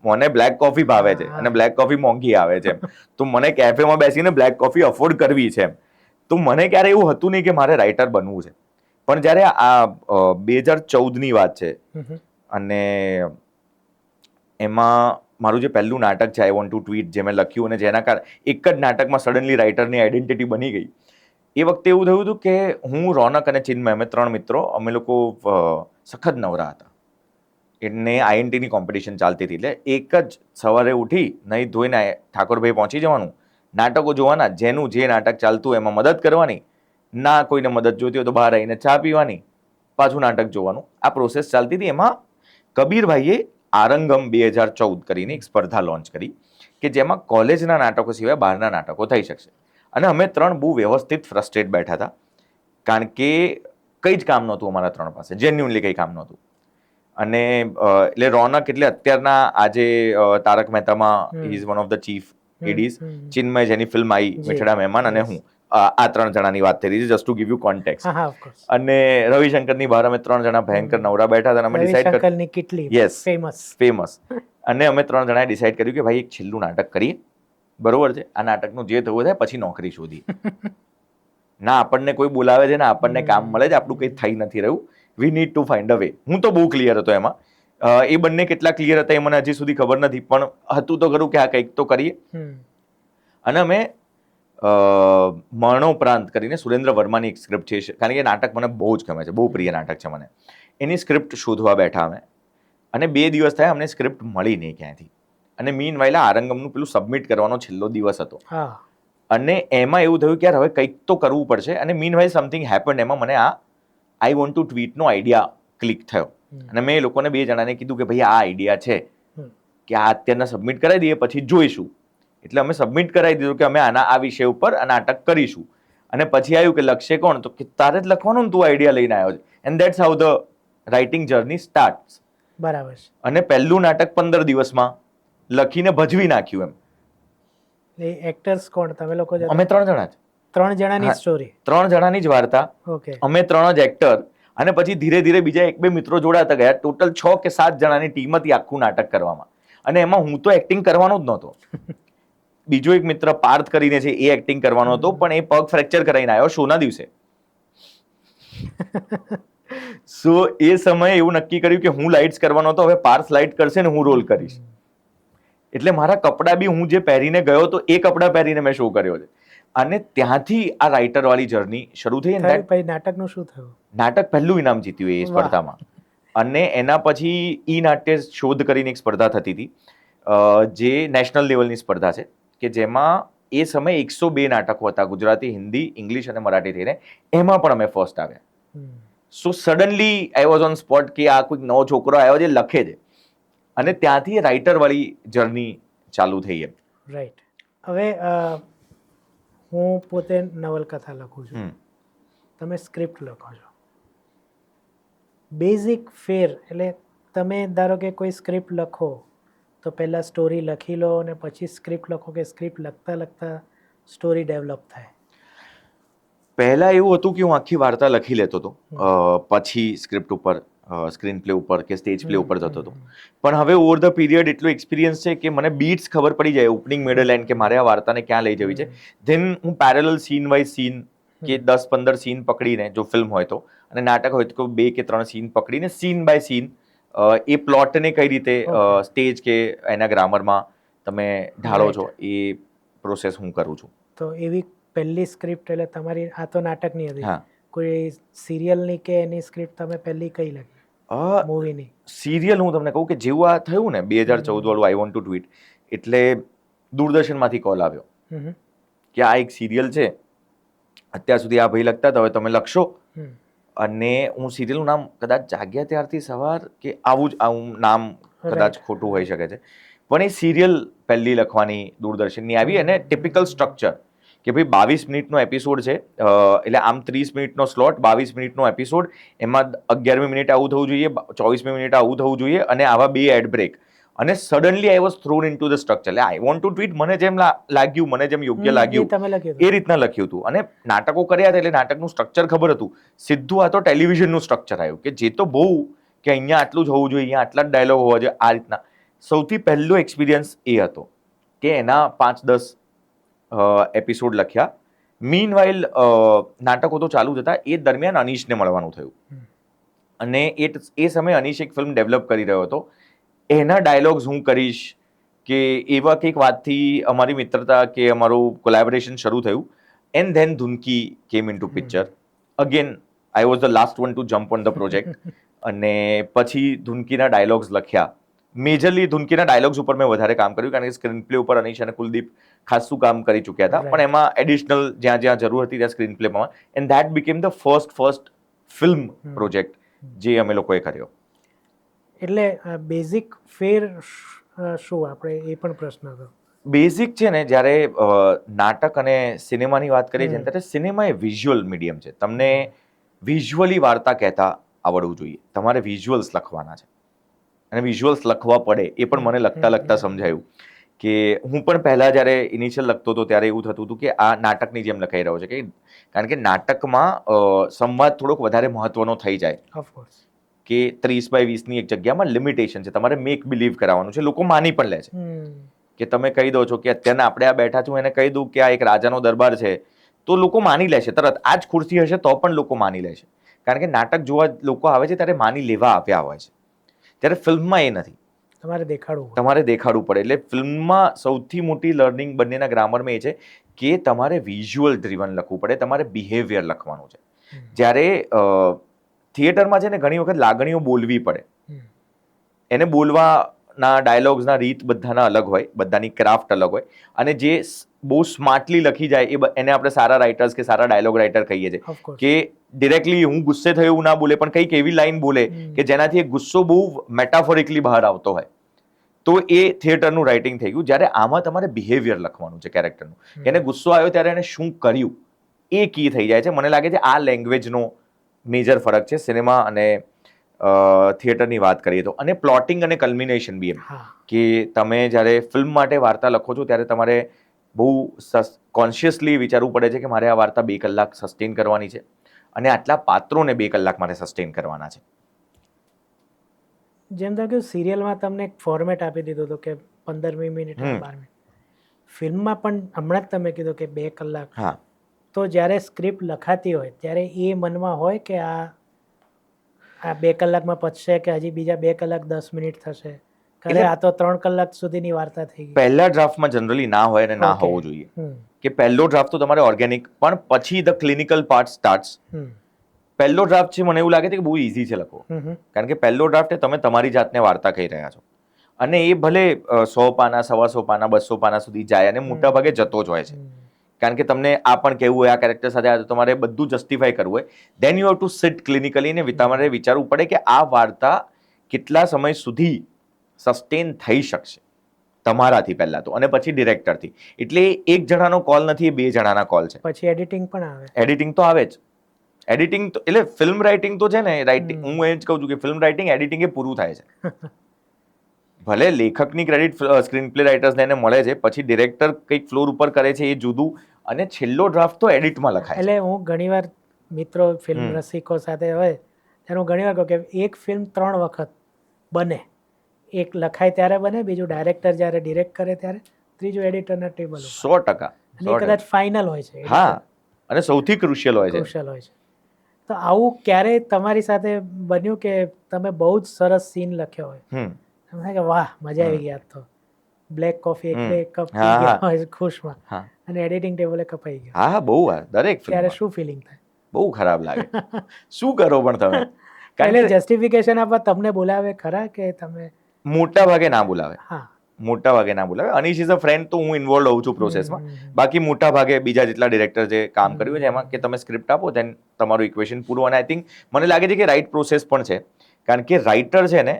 Speaker 2: મને બ્લેક કોફી ભાવે છે અને બ્લેક કોફી મોંઘી આવે છે, તો મને કેફેમાં બેસીને બ્લેક કોફી અફોર્ડ કરવી છે. તો મને ક્યારે એવું હતું નહીં કે મારે રાઇટર બનવું છે. પણ જ્યારે આ 2014ની વાત છે અને એમાં મારું જે પહેલું નાટક છે આઈ વોન્ટ ટુ ટ્વીટ, જે મેં લખ્યું અને જેના કારણે એક જ નાટકમાં સડનલી રાઇટરની આઈડેન્ટિટી બની ગઈ. એ વખતે એવું થયું હતું કે હું, રોનક અને ચિન્મય, અમે 3 મિત્રો, અમે લોકો સખત નવરા હતા. એને આઈએનટીની કોમ્પિટિશન ચાલતી હતી. એટલે એક જ સવારે ઉઠી નહીં ધોઈને ઠાકોરભાઈ પહોંચી જવાનું, નાટકો જોવાના, જેનું જે નાટક ચાલતું એમાં મદદ કરવાની, ના કોઈને મદદ જોઈતી હોય તો બહાર આવીને ચા પીવાની, પાછું નાટક જોવાનું. આ પ્રોસેસ ચાલતી હતી. એમાં કબીરભાઈએ આરંગમ 2014 કરીને એક સ્પર્ધા લોન્ચ કરી કે જેમાં કોલેજના નાટકો સિવાય બહારના નાટકો થઈ શકશે. અને અમે 3 બહુ વ્યવસ્થિત ફ્રસ્ટ્રેટ બેઠા હતા, કારણ કે કંઈ જ કામ નહોતું અમારા 3 પાસે, જેન્યુઅનલી કંઈ કામ નહોતું. અને એટલે રોનક એટલે અત્યારના આજે તારક મહેતામાં he is one of the chief ADs, Chinmay જેની ફિલ્મ આવી મીઠડા મહેમાન, અને હું, આ 3 જણાની વાત થઈ રહી છે, just to give you context. અને રવિશંકરની બહાર અમે 3 જણા ભયંકર નવરા બેઠા હતા અને અમે ડિસાઈડ કર્યું, યસ, ફેમસ. અને અમે 3 જણાએ ડિસાઈડ કર્યું કે ભાઈ એક છેલ્લું નાટક કરીએ, બરોબર છે, આ નાટકનું જે થવું થાય પછી નોકરી શોધી. ના આપણને કોઈ બોલાવે છે, ના આપણને કામ મળે છે, આપણું કંઈ થઈ નથી રહ્યું, we need to find a way. હું તો બહુ ક્લિયર હતો એમાં. એ બંને કેટલા ક્લિયર હતા એ મને હજી સુધી ખબર નથી, પણ હતું તો ખરું કે આ કંઈક તો કરીએ. અને અમે મરણોપરાંત કરીને સુરેન્દ્ર વર્માની એક સ્ક્રિપ્ટ છે, કારણ કે નાટક મને બહુ જ ગમે છે, બહુ પ્રિય નાટક છે મને, એની સ્ક્રિપ્ટ શોધવા બેઠા અમે. અને 2 દિવસ થયા અમને સ્ક્રિપ્ટ મળી નહીં ક્યાંયથી. અને મીન વાઇલ આરંગમનું પેલું સબમિટ કરવાનો છેલ્લો દિવસ હતો. અને એમાં એવું થયું કે યાર હવે કંઈક તો કરવું પડશે. અને મીન વાઇલ સમથિંગ હેપન્ડ. એમાં મને આ આઈ વોન્ટ ટુ ટ્વીટનો આઈડિયા ક્લિક થયો. અને મેં એ લોકોને 2 જણાને કીધું કે ભાઈ આ આઈડિયા છે કે આ અત્યારના સબમિટ કરાવી દઈએ, પછી જોઈશું. એટલે અમે સબમિટ કરાવી દીધું કે અમે આ વિષય ઉપર આ નાટક કરીશું. અને પછી આવ્યું કે લક્ષ્ય કોણ, તો કે તારે જ લખવાનું ને, તું આઈડિયા લઈને આવ્યો છે. And that's how the writing journey starts.
Speaker 1: બરાબર. અને
Speaker 2: પહેલું નાટક 15 દિવસમાં લખીને ભજવી નાખ્યું એમ.
Speaker 1: એ એક્ટર્સ કોણ તમે લોકો?
Speaker 2: અમે 3 જણા જ.
Speaker 1: 3 જણાની સ્ટોરી,
Speaker 2: 3 જણાની જ વાર્તા. અમે 3 જ એક્ટર. અને પછી ધીરે ધીરે બીજા 1-2 મિત્રો જોડાતા ગયા. ટોટલ 6 કે 7 જણાની ટીમ હતી આખું નાટક કરવામાં. અને એમાં હું તો એક્ટિંગ કરવાનો જ નહોતો. બીજો એક મિત્ર પાર્થ કરીને છે, એ એક્ટિંગ કરવાનો હતો, પણ એ પગ ફ્રેક્ચર કરાવીને આવ્યો શોના દિવસે. સો એ સમયે એવું નક્કી કર્યું કે હું લાઇટ્સ કરવાનો હતો, હવે પાર્થ લાઇટ કરશે ને હું રોલ કરીશ. એટલે મારા કપડાં બી હું જે પહેરીને ગયો તો એ કપડાં પહેરીને મેં શો કર્યો છે. અને ત્યાંથી આ રાઇટર વાળી જર્ની શરૂ થઈ.
Speaker 1: પછી નાટકનું શું થયું?
Speaker 2: નાટક પહેલું ઇનામ જીત્યું એ સ્પર્ધામાં. અને એના પછી ઈ નાટ્ય શોધ કરીને એક સ્પર્ધા થતી હતી, જે નેશનલ લેવલની સ્પર્ધા છે, કે જેમાં એ સમયે 102 નાટકો હતા, ગુજરાતી, હિન્દી, ઇંગ્લિશ અને મરાઠી થઈને. એમાં પણ અમે ફર્સ્ટ આવ્યા. So suddenly I was on spot કે આ કોઈક નવો છોકરો આવ્યો જે લખે છે, અને ત્યાંથી રાઇટર વાળી જર્ની ચાલુ થઈ એમ.
Speaker 1: રાઈટ. હવે હું પોતે નવલકથા લખું છું, તમે સ્ક્રિપ્ટ લખો છો. બેઝિક ફેર એટલે તમે ધારો કે કોઈ સ્ક્રિપ્ટ લખો તો પહેલાં સ્ટોરી લખી લો અને પછી સ્ક્રિપ્ટ લખો, કે સ્ક્રિપ્ટ લખતા લખતા સ્ટોરી ડેવલપ થાય?
Speaker 2: પહેલા એવું હતું કે હું આખી વાર્તા લખી લેતો હતો, પછી સ્ક્રિપ્ટ ઉપર, સ્ક્રીન પ્લે ઉપર કે સ્ટેજ પ્લે ઉપર જતો હતો. પણ હવે ઓવર ધ પીરિયડ એટલો એક્સપિરિયન્સ છે કે મને બીટ્સ ખબર પડી જાય, ઓપનિંગ, મિડલ, એન્ડ, કે મારે આ વાર્તાને ક્યાં લઈ જવી છે. ધેન હું પેરેલલ સીન વાઇઝ સીન કે 10-15 સીન પકડીને, જો ફિલ્મ હોય તો, અને નાટક હોય તો 2 કે 3 સીન પકડીને સીન બાય સીન એ પ્લોટને કઈ રીતે સ્ટેજ કે એના ગ્રામરમાં તમે ઢાળો છો, એ પ્રોસેસ હું કરું છું.
Speaker 1: તો એવી પહેલી સ્ક્રિપ્ટ એટલે તમારી, આ તો નાટકની હતી, કોઈ સિરિયલની કે એની સ્ક્રિપ્ટ તમે પહેલી કઈ લખી મૂવીની?
Speaker 2: સિરિયલ હું તમને કહું કે જેવું આ થયું ને 2014 વાળું આઈ વોન્ટ ટુ ટ્વીટ, એટલે દૂરદર્શનમાંથી કોલ આવ્યો કે આ એક સિરિયલ છે, અત્યાર સુધી આ ભાઈ લખતા હતા, હવે તમે લખશો. અને હું સિરિયલનું નામ કદાચ જાગ્યા ત્યારથી સવાર કે આવું નામ કદાચ ખોટું હોઈ શકે છે, પણ એ સિરિયલ પહેલી લખવાની દૂરદર્શનની આવી. અને ટિપિકલ સ્ટ્રક્ચર કે ભાઈ 22 મિનિટનો એપિસોડ છે, એટલે આમ 30 મિનિટનો સ્લોટ, 22 મિનિટનો એપિસોડ, એમાં 11મી મિનિટ આવું થવું જોઈએ, 24મી મિનિટ આવું થવું જોઈએ, અને આવા 2 એડ બ્રેક. અને suddenly I was thrown into the structure. એટલે આઈ વોન્ટ ટુ ટ્વીટ મને જેમ લાગ્યું, મને જેમ યોગ્ય લાગ્યું એ રીતના લખ્યું હતું. અને નાટકો કર્યા હતા એટલે નાટકનું સ્ટ્રક્ચર ખબર હતું. સીધું આ તો ટેલિવિઝનનું સ્ટ્રક્ચર આવ્યું, કે જે તો બહુ કે અહીંયા આટલું જ હોવું જોઈએ, અહીંયા આટલા જ ડાયલોગ હોવા જોઈએ, આ રીતના. સૌથી પહેલો એક્સપિરિયન્સ એ હતો કે એના 5-10 એપિસોડ લખ્યા. મીન વાઇલ નાટકો તો ચાલુ જ હતા, એ દરમિયાન અનીશને મળવાનું થયું. અને એ સમયે અનીશ એક ફિલ્મ ડેવલપ કરી રહ્યો હતો. એના ડાયલોગ્સ હું કરીશ કે એવા કંઈક વાતથી અમારી મિત્રતા કે અમારું કોલેબોરેશન શરૂ થયું. And then Dhunki came in to picture. Again I was the last one to jump on the project. અને પછી ધૂનકીના ડાયલોગ્સ લખ્યા. મેજરલી ધૂનકીના ડાયલોગ્સ ઉપર મેં વધારે કામ કર્યું, કારણ કે સ્ક્રીન પ્લે ઉપર અનીશ અને કુલદીપ ખાસું કામ કરી ચૂક્યા હતા, પણ એમાં એડિશનલ જ્યાં જ્યાં જરૂર હતી ત્યાં સ્ક્રીન પ્લેમાં. And that became the first film project જે અમે લોકોએ કર્યો.
Speaker 1: એટલે બેઝિક ફેર શું, આપણે એ પણ પ્રશ્ન હતો.
Speaker 2: બેઝિક છે ને, જ્યારે નાટક અને સિનેમાની વાત કરીએ છીએ ત્યારે સિનેમા એ વિઝ્યુઅલ મીડિયમ છે. તમને વિઝ્યુઅલી વાર્તા કહેતા આવડવું જોઈએ, તમારે વિઝ્યુઅલ્સ લખવાના છે, અને વિઝ્યુઅલ્સ લખવા પડે. એ પણ મને લખતા સમજાયું કે હું પણ પહેલા જ્યારે ઇનિશિયલ લખતો હતો ત્યારે એવું થતું હતું કે આ નાટકની જેમ લખાઈ રહ્યો છે, કે કારણ કે નાટકમાં સંવાદ થોડોક વધારે મહત્વનો થઈ જાય.
Speaker 1: ઓફકોર્સ.
Speaker 2: કે 30x20ની એક જગ્યામાં લિમિટેશન છે, તમારે મેક બિલીવ કરાવવાનું છે, લોકો માની પણ લે છે. કે તમે કહી દો છો કે અત્યારે આપણે આ બેઠા છું, એને કહી દઉં કે આ એક રાજાનો દરબાર છે, તો લોકો માની લે છે તરત. આ જ ખુરશી હશે તો પણ લોકો માની લે છે, કારણ કે નાટક જોવા લોકો આવે છે ત્યારે માની લેવા આવ્યા હોય છે. ત્યારે ફિલ્મમાં એ નથી, તમારે દેખાડવું પડે. એટલે ફિલ્મમાં સૌથી મોટી લર્નિંગ બંનેના ગ્રામરમાં એ છે કે તમારે વિઝ્યુઅલ ડ્રીવન લખવું પડે, તમારે બિહેવિયર લખવાનું છે. જ્યારે થિયેટરમાં છે ને ઘણી વખત લાગણીઓ બોલવી પડે, એને બોલવાના ડાયલોગ્સના રીત બધાના અલગ હોય, બધાની ક્રાફ્ટ અલગ હોય, અને જે બહુ સ્માર્ટલી લખી જાય એને આપણે સારા રાઇટર્સ કે સારા ડાયલોગ રાઇટર કહીએ છીએ. કે ડિરેક્ટલી હું ગુસ્સે થયો એવું ના બોલે, પણ કંઈક એવી લાઈન બોલે કે જેનાથી એ ગુસ્સો બહુ મેટાફોરિકલી બહાર આવતો હોય, તો એ થિયેટરનું રાઇટિંગ થઈ ગયું. જ્યારે આમાં તમારે બિહેવિયર લખવાનું છે કેરેક્ટરનું, એને ગુસ્સો આવ્યો ત્યારે એને શું કર્યું, એ કી થઈ જાય છે. મને લાગે છે આ લેંગ્વેજનો મેજર ફરક છે સિનેમા અને થિયેટરની વાત કરીએ તો. અને પ્લોટિંગ અને કલ્મિનેશન બી એમ, કે તમે જ્યારે ફિલ્મ માટે વાર્તા લખો છો ત્યારે તમારે બહુ કોન્શિયસલી વિચારવું પડે છે કે મારે આ વાર્તા 2 કલાક સસ્ટેન કરવાની છે, અને આટલા પાત્રોને 2 કલાક મારે સસ્ટેન કરવાના છે.
Speaker 1: જેમ કે સિરિયલમાં તમને એક ફોર્મેટ આપી દીધો હતો કે 15મી મિનિટ 12મી, ફિલ્મમાં પણ હમણાં જ તમે કીધું કે 2 કલાક,
Speaker 2: હા,
Speaker 1: તો જ્યારે સ્ક્રિપ્ટ લખાતી હોય ત્યારે એ મનમાં હોય કે આ 2 કલાકમાં પતશે કે હજી બીજા 2 કલાક 10 મિનિટ થશે, કરે
Speaker 2: એટલે
Speaker 1: આ તો 3 કલાક સુધીની વાર્તા થઈ ગઈ.
Speaker 2: પહેલા ડ્રાફ્ટમાં જનરલી ના હોય અને ના
Speaker 1: Okay.
Speaker 2: હોવો જોઈએ
Speaker 1: હમ,
Speaker 2: કે પહેલો ડ્રાફ્ટ તો તમારે ઓર્ગેનિક, પણ પછી ધ ક્લિનિકલ પાર્ટ સ્ટાર્ટ્સ.
Speaker 1: હમ,
Speaker 2: પહેલો ડ્રાફ્ટ છે મને એવું લાગે છે કે બહુ ઇઝી છે લખવો,
Speaker 1: હમ, હમ,
Speaker 2: કારણ કે પહેલો ડ્રાફ્ટ એ તમે તમારી જાતને વાર્તા કહી રહ્યા છો અને એ ભલે 100 પાના, 125 પાના, 200 પાના સુધી જાય અને મોટા ભાગે જતો જ હોય છે,
Speaker 1: હમ,
Speaker 2: કારણ કે તમને આ પણ કહેવું હોય, આ કેરેક્ટર સાથે આ તમારે બધું જસ્ટિફાય કરવું હોય, then you have to sit clinically ને તમારે વિચારવું પડે કે આ વાર્તા કેટલા સમય સુધી સસ્ટેન થઈ શકશે તમારાથી પહેલા તો, અને પછી ડિરેક્ટરથી. એટલે એક જણાનો કોલ નથી, એ 2 જણાના કોલ છે.
Speaker 1: પછી એડિટિંગ પણ આવે.
Speaker 2: એડિટિંગ તો આવે જ. એડિટિંગ તો એટલે ફિલ્મ રાઇટિંગ તો છે ને, રાઇટિંગ
Speaker 1: હમ.
Speaker 2: હું એ જ કહું છું કે ફિલ્મ રાઇટિંગ એડિટિંગ એ પૂરું થાય છે. ભલે લેખકની ક્રેડિટ સ્ક્રીન પ્લે રાઇટર્સને એને મળે છે, પછી ડિરેક્ટર કંઈક ફ્લોર ઉપર કરે છે એ જુદું, અને છેલ્લો ડ્રાફ્ટ તો એડિટમાં લખાય છે.
Speaker 1: એટલે હું ઘણીવાર મિત્રો ફિલ્મ
Speaker 2: હમ.
Speaker 1: રસિકો સાથે હોય ત્યારે હું ઘણીવાર કહું કે એક ફિલ્મ 3 વખત બને. એક લખાય ત્યારે બને, બીજું ડાયરેક્ટર જ્યારે ડિરેક્ટ કરે ત્યારે, ત્રીજું એડિટરના ટેબલ ઉપર.
Speaker 2: 100%.
Speaker 1: અને એ કદાચ ફાઇનલ હોય છે,
Speaker 2: હા, અને સૌથી ક્રુશિયલ હોય છે.
Speaker 1: ક્રુશિયલ હોય છે. તો આવું ક્યારેય તમારી સાથે બન્યું કે તમે બહુ જ સરસ સીન લખ્યો હોય,
Speaker 2: હમ.
Speaker 1: તમે થાય કે વાહ મજા આવી ગઈ, આજ તો બ્લેક કોફી એક બે કપ પી
Speaker 2: હા,
Speaker 1: ગયા
Speaker 2: હા.
Speaker 1: હોય ખુશમાં,
Speaker 2: હા,
Speaker 1: અને એડિટિંગ ટેબલે કપાઈ ગયો,
Speaker 2: હા, બહુ વાર દરેક
Speaker 1: ત્યારે
Speaker 2: ફિલ્મમાં
Speaker 1: શું ફિલિંગ થાય?
Speaker 2: બહુ ખરાબ લાગે. શું કરો પણ તમે, કારણ
Speaker 1: એટલે
Speaker 2: કે
Speaker 1: જસ્ટિફિકેશન આપવા તમને બોલાવે ખરા કે તમે?
Speaker 2: મોટા ભાગે ના બોલાવે,
Speaker 1: હા.
Speaker 2: મોટા ભાગે ના બોલાવે. અનીશ ઇઝ અ ફ્રેન્ડ, તો હું ઇન્વોલ્વ હોઉં છું પ્રોસેસમાં. બાકી મોટા ભાગે બીજા જેટલા ડિરેક્ટર જે કામ કર્યું છે એમાં કે તમે સ્ક્રિપ્ટ આપો, દેન તમારું ઇક્વેશન પૂરું. અને આઈ થિંક મને લાગે છે કે રાઇટ પ્રોસેસ પણ છે, કારણ કે રાઇટર છે ને,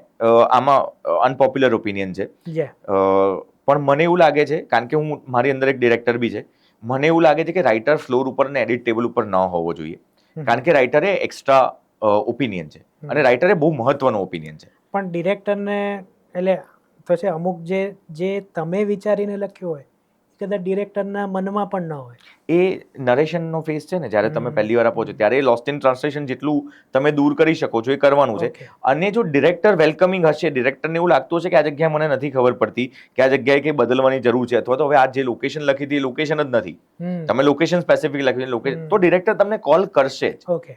Speaker 2: આમાં અનપોપ્યુલર ઓપિનિયન છે,
Speaker 1: જે
Speaker 2: પણ મને એવું લાગે છે, કારણ કે હું મારી અંદર એક ડિરેક્ટર બી છે, મને એવું લાગે છે કે રાઇટર ફ્લોર ઉપર ને એડિટ ટેબલ ઉપર ન હોવો જોઈએ, કારણ કે રાઇટર એ એક્સ્ટ્રા ઓપિનિયન છે, અને રાઇટર એ બહુ મહત્વનો ઓપિનિયન છે.
Speaker 1: પણ ડિરેક્ટરને એટલે તો છે અમુક જે તમે વિચારીને લખ્યું હોય એ કદાચ ડિરેક્ટરના મનમાં પણ ન હોય.
Speaker 2: એ નરેશનનો ફેસ છે ને, જ્યારે તમે પહેલી વાર આપો છો ત્યારે એ લોસ્ટ ઇન ટ્રાન્સલેશન જેટલું તમે દૂર કરી શકો છો એ કરવાનું છે.
Speaker 1: Okay.
Speaker 2: અને જો ડિરેક્ટર વેલકમિંગ હશે, ડિરેક્ટરને એવું લાગતું હશે કે આ જગ્યાએ મને નથી ખબર પડતી કે આ જગ્યાએ કંઈ બદલવાની જરૂર છે, અથવા તો હવે આ જે લોકેશન લખી હતી એ લોકેશન જ નથી, તમે લોકેશન સ્પેસિફિક લખ્યું લોકેશન, તો ડિરેક્ટર તમને કોલ કરશે જ
Speaker 1: ઓકે.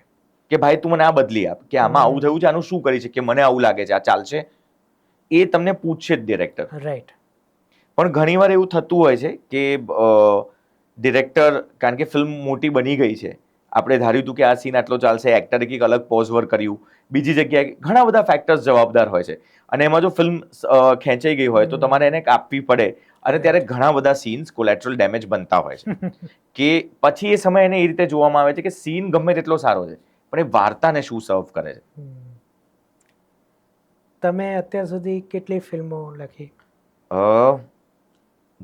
Speaker 2: કે ભાઈ તું મને આ બદલી આપ, કે આમાં આવું થયું છે, આનું શું કરી છે, કે મને આવું લાગે છે, આ ચાલશે, એ તમને પૂછશે જ ડિરેક્ટર.
Speaker 1: રાઈટ.
Speaker 2: પણ ઘણીવાર એવું થતું હોય છે કે ડિરેક્ટર, કારણ કે ફિલ્મ મોટી બની ગઈ છે, આપણે ધાર્યું હતું કે આ સીન આટલો ચાલશે, એક્ટરે કંઈક અલગ પોઝ વર્ક કર્યું, બીજી જગ્યાએ ઘણા બધા ફેક્ટર્સ જવાબદાર હોય છે, અને એમાં જો ફિલ્મ ખેંચાઈ ગઈ હોય તો તમારે એને કાપવી પડે, અને ત્યારે ઘણા બધા સીન્સ કોલેટરલ ડેમેજ બનતા હોય છે, કે પછી એ સમય એને એ રીતે જોવામાં આવે છે કે સીન ગમે તેટલો સારો છે, પણ એ વાર્તાને શું સર્વ કરે છે.
Speaker 1: તમે અત્યાર સુધી કેટલી ફિલ્મો લખી?